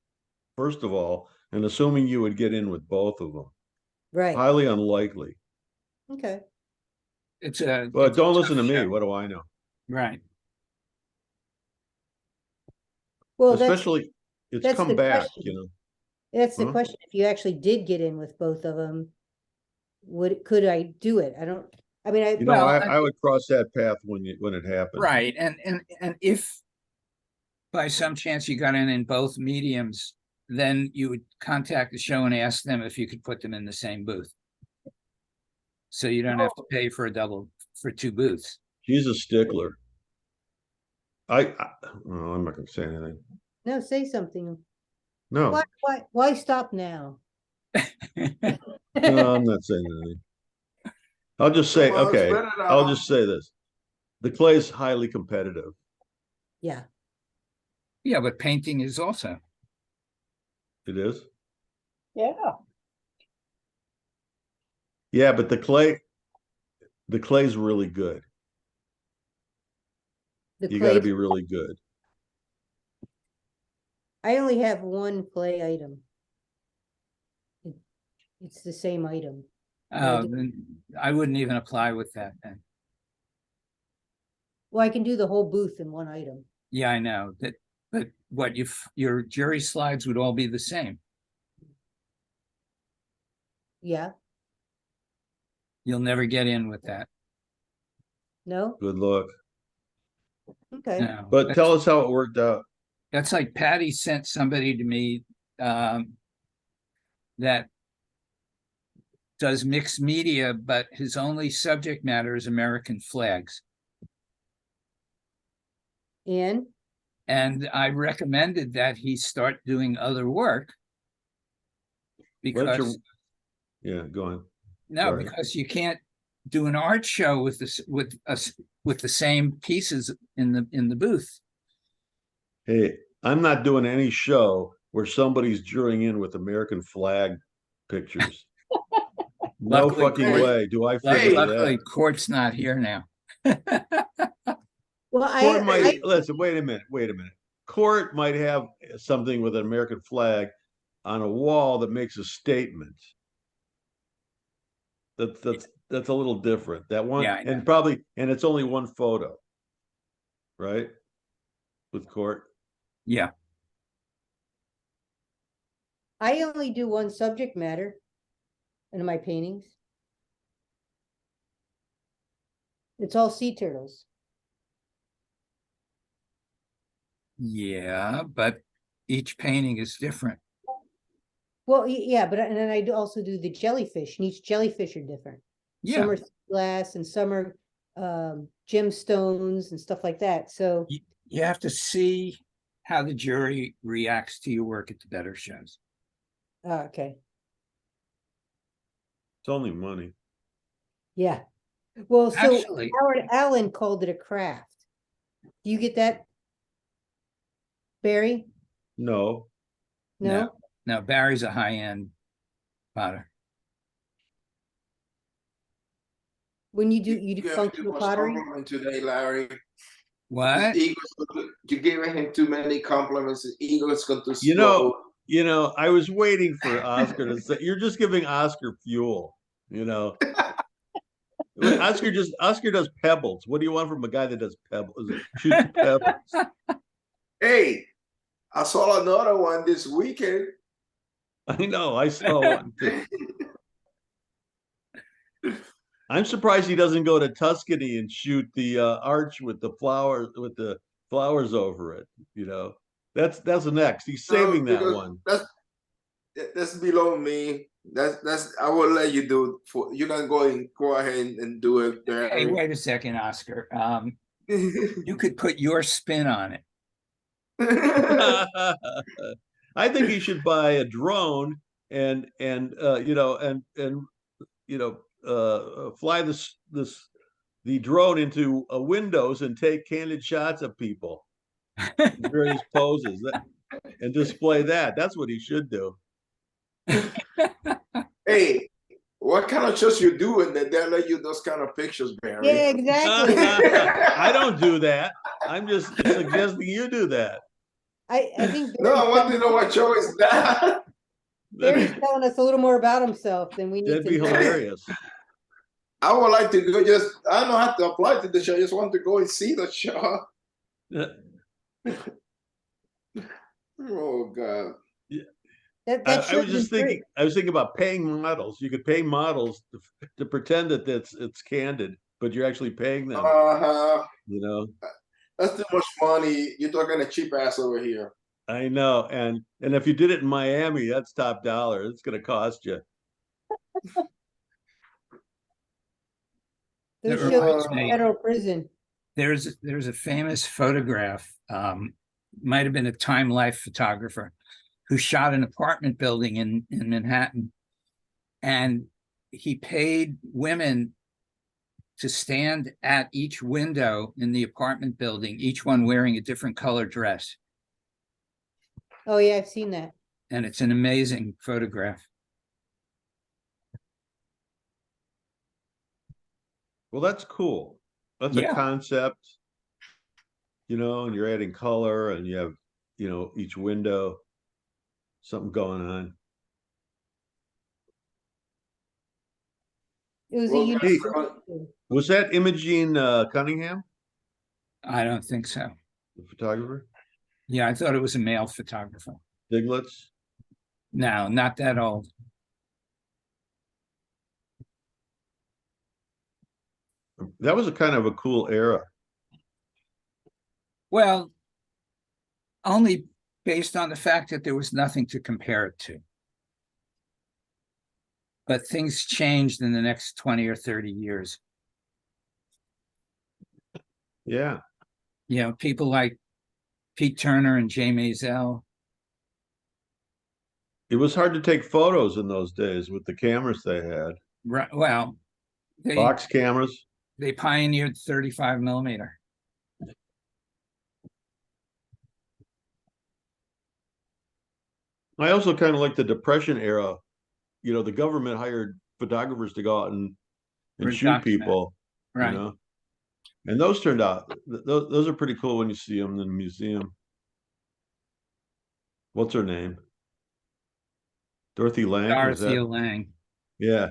first of all, and assuming you would get in with both of them. Right, Highly unlikely. okay. It's a. But it's a don't tough listen to me. show. What do I know? Right. Well, Especially, it's that's come the back, question. you know. that's the Huh? question. If you actually did get in with both of them, could I do it? I don't, I mean, You know, Well, I would cross that path when it happened. Right. And if by some chance you got in both mediums, then you would contact the show and ask them if you could put them in the same booth. So you don't have to pay for for 2 booths. She's a stickler. Well, I'm not gonna say anything. no, say something. No, Why stop now? no, I'm not saying anything. I'll just say, Well, okay, spread it I'll out. just say this. The clay is highly competitive. Yeah, Yeah, but painting is also. It is. Yeah, Yeah, but the clay's really good. the You got to clay, be really good. I only have 1 clay item. It's the same item. Then I wouldn't even apply with that then. Well, I can do the whole booth in 1 item. Yeah, I know that, but what your jury slides would all be the same. Yeah, You'll never get in with that. no? Good luck. Okay. No. But tell us how it worked out. That's like Patty sent somebody to me that does mixed media, but his only subject matter is American flags. And And I recommended that he start doing other work. Because Yeah, go on. no, sorry. because you can't do an art show with this with the same pieces in the booth. Hey, I'm not doing any show where somebody's jurying in with American flag pictures. No Luckily, fucking Court- way do I figure Luckily, that. Court's not here now. well, Court might listen. Wait a minute. Court might have something with an American flag on a wall that makes a statement. That's a little different. That one, Yeah, I know. and probably, and it's only 1 photo, right? With Court. Yeah, I only do 1 subject matter in my paintings. It's all sea turtles. yeah, but each painting is different. Well, yeah, but and then I also do the jellyfish, and each jellyfish are different. Yeah, Some are glass and some are gemstones and stuff like that. So you have to see how the jury reacts to your work at the better shows. okay, It's only money. yeah. Well, so Actually, Howard Allen called it a craft. Do you get that, Barry? No, No. no, Barry's a high-end potter. When you do gave functional too much pottery? compliment today, Larry. What? You're giving him too many compliments. His ego is going to you explode. know, I was waiting for Oscar to say. You're just giving Oscar fuel. You know, Oscar does pebbles. What do you want from a guy that does pebbles? Shoots pebbles. Hey, I saw another one this weekend. I know. I saw one too. I'm surprised he doesn't go to Tuscany and shoot the arch with the flowers over it. You know, That's the next. He's No, saving that because one. That's below me. That's I will let you do it for you can go ahead and do it, Hey, Barry. wait a second, Oscar. You could put your spin on it. I think he should buy a drone and fly the drone into windows and take candid shots of people in various poses and display that. That's what he should do. Hey, what kind of shows you do and they let you those kind of pictures, Barry? Yeah, exactly. I don't do that. I'm just suggesting you do that. I think No, I want to know what show is that. Barry's telling us a little more about himself than we need That'd to be know. hilarious. I would like to go I don't know how to apply to the show. I just want to go and see the show. Oh God. That I was show's just been thinking. I was thinking about paying models. You could pay models to pretend that it's candid, but you're actually paying them. Uh-huh. You know. That's too much money. You're talking a cheap ass over here. I know, and if you did it in Miami, that's top dollar. It's going to cost you. Those That shows reminds in me. federal prison. There's a famous photograph, might have been a Time Life photographer, who shot an apartment building in Manhattan, and he paid women to stand at each window in the apartment building, each one wearing a different color dress, Oh yeah, I've seen that. and it's an amazing photograph. Well, that's cool. That's Yeah. a concept, and you're adding color, and you have, each window, something going on. It was Well, a unique. guys, show. Was that Imogene Cunningham, I don't think so. the photographer? Yeah, I thought it was a male photographer. Diglets? No, not that old. That was a kind of a cool era. Well, only based on the fact that there was nothing to compare it to. But things changed in the next 20 or 30 years. Yeah. People like Pete Turner and Jay Maisel. It was hard to take photos in those days with the cameras they had. Right. Well, Box cameras. they pioneered 35 millimeter. I also kind of like the Depression era. The government hired photographers to go out and shoot Document. people. Right. And those turned out, those are pretty cool when you see them in the museum. What's her name? Dorothy Lang? Dorothea Lang. Yeah.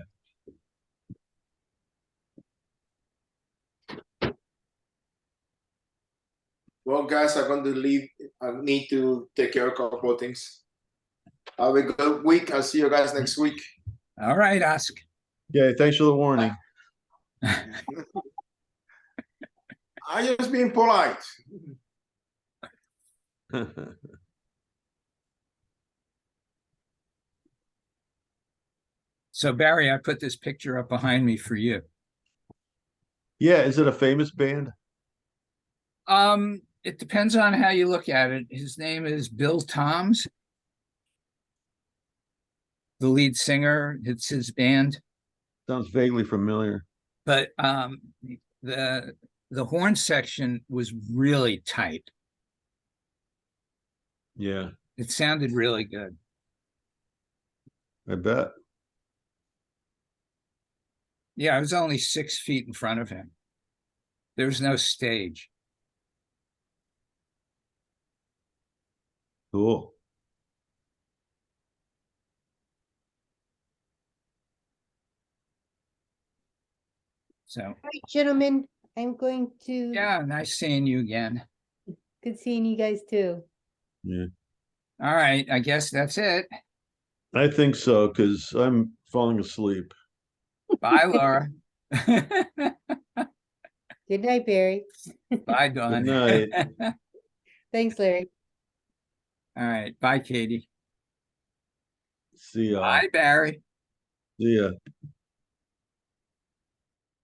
well, guys, I'm going to leave. I need to take care of a couple of things. Have a good week. I'll see you guys next week. All right, Oscar. Yeah, thanks for the warning. I'm just being polite. So Barry, I put this picture up behind me for you. Yeah, is it a famous band? It depends on how you look at it. His name is Bill Toms, the lead singer. It's his band. Sounds vaguely familiar. But the horn section was really tight. Yeah, It sounded really good. I bet. Yeah, I was only 6 feet in front of him. There was no stage. Cool. So, All right, gentlemen, I'm going to. yeah, nice seeing you again. Good seeing you guys too. Yeah, All right, I guess that's it. I think so, because I'm falling asleep. Bye, Laura. Good night, Barry. Bye, Dawn. Good night. Thanks, Larry. All right, bye, Katie. See ya. Bye, Barry. See ya.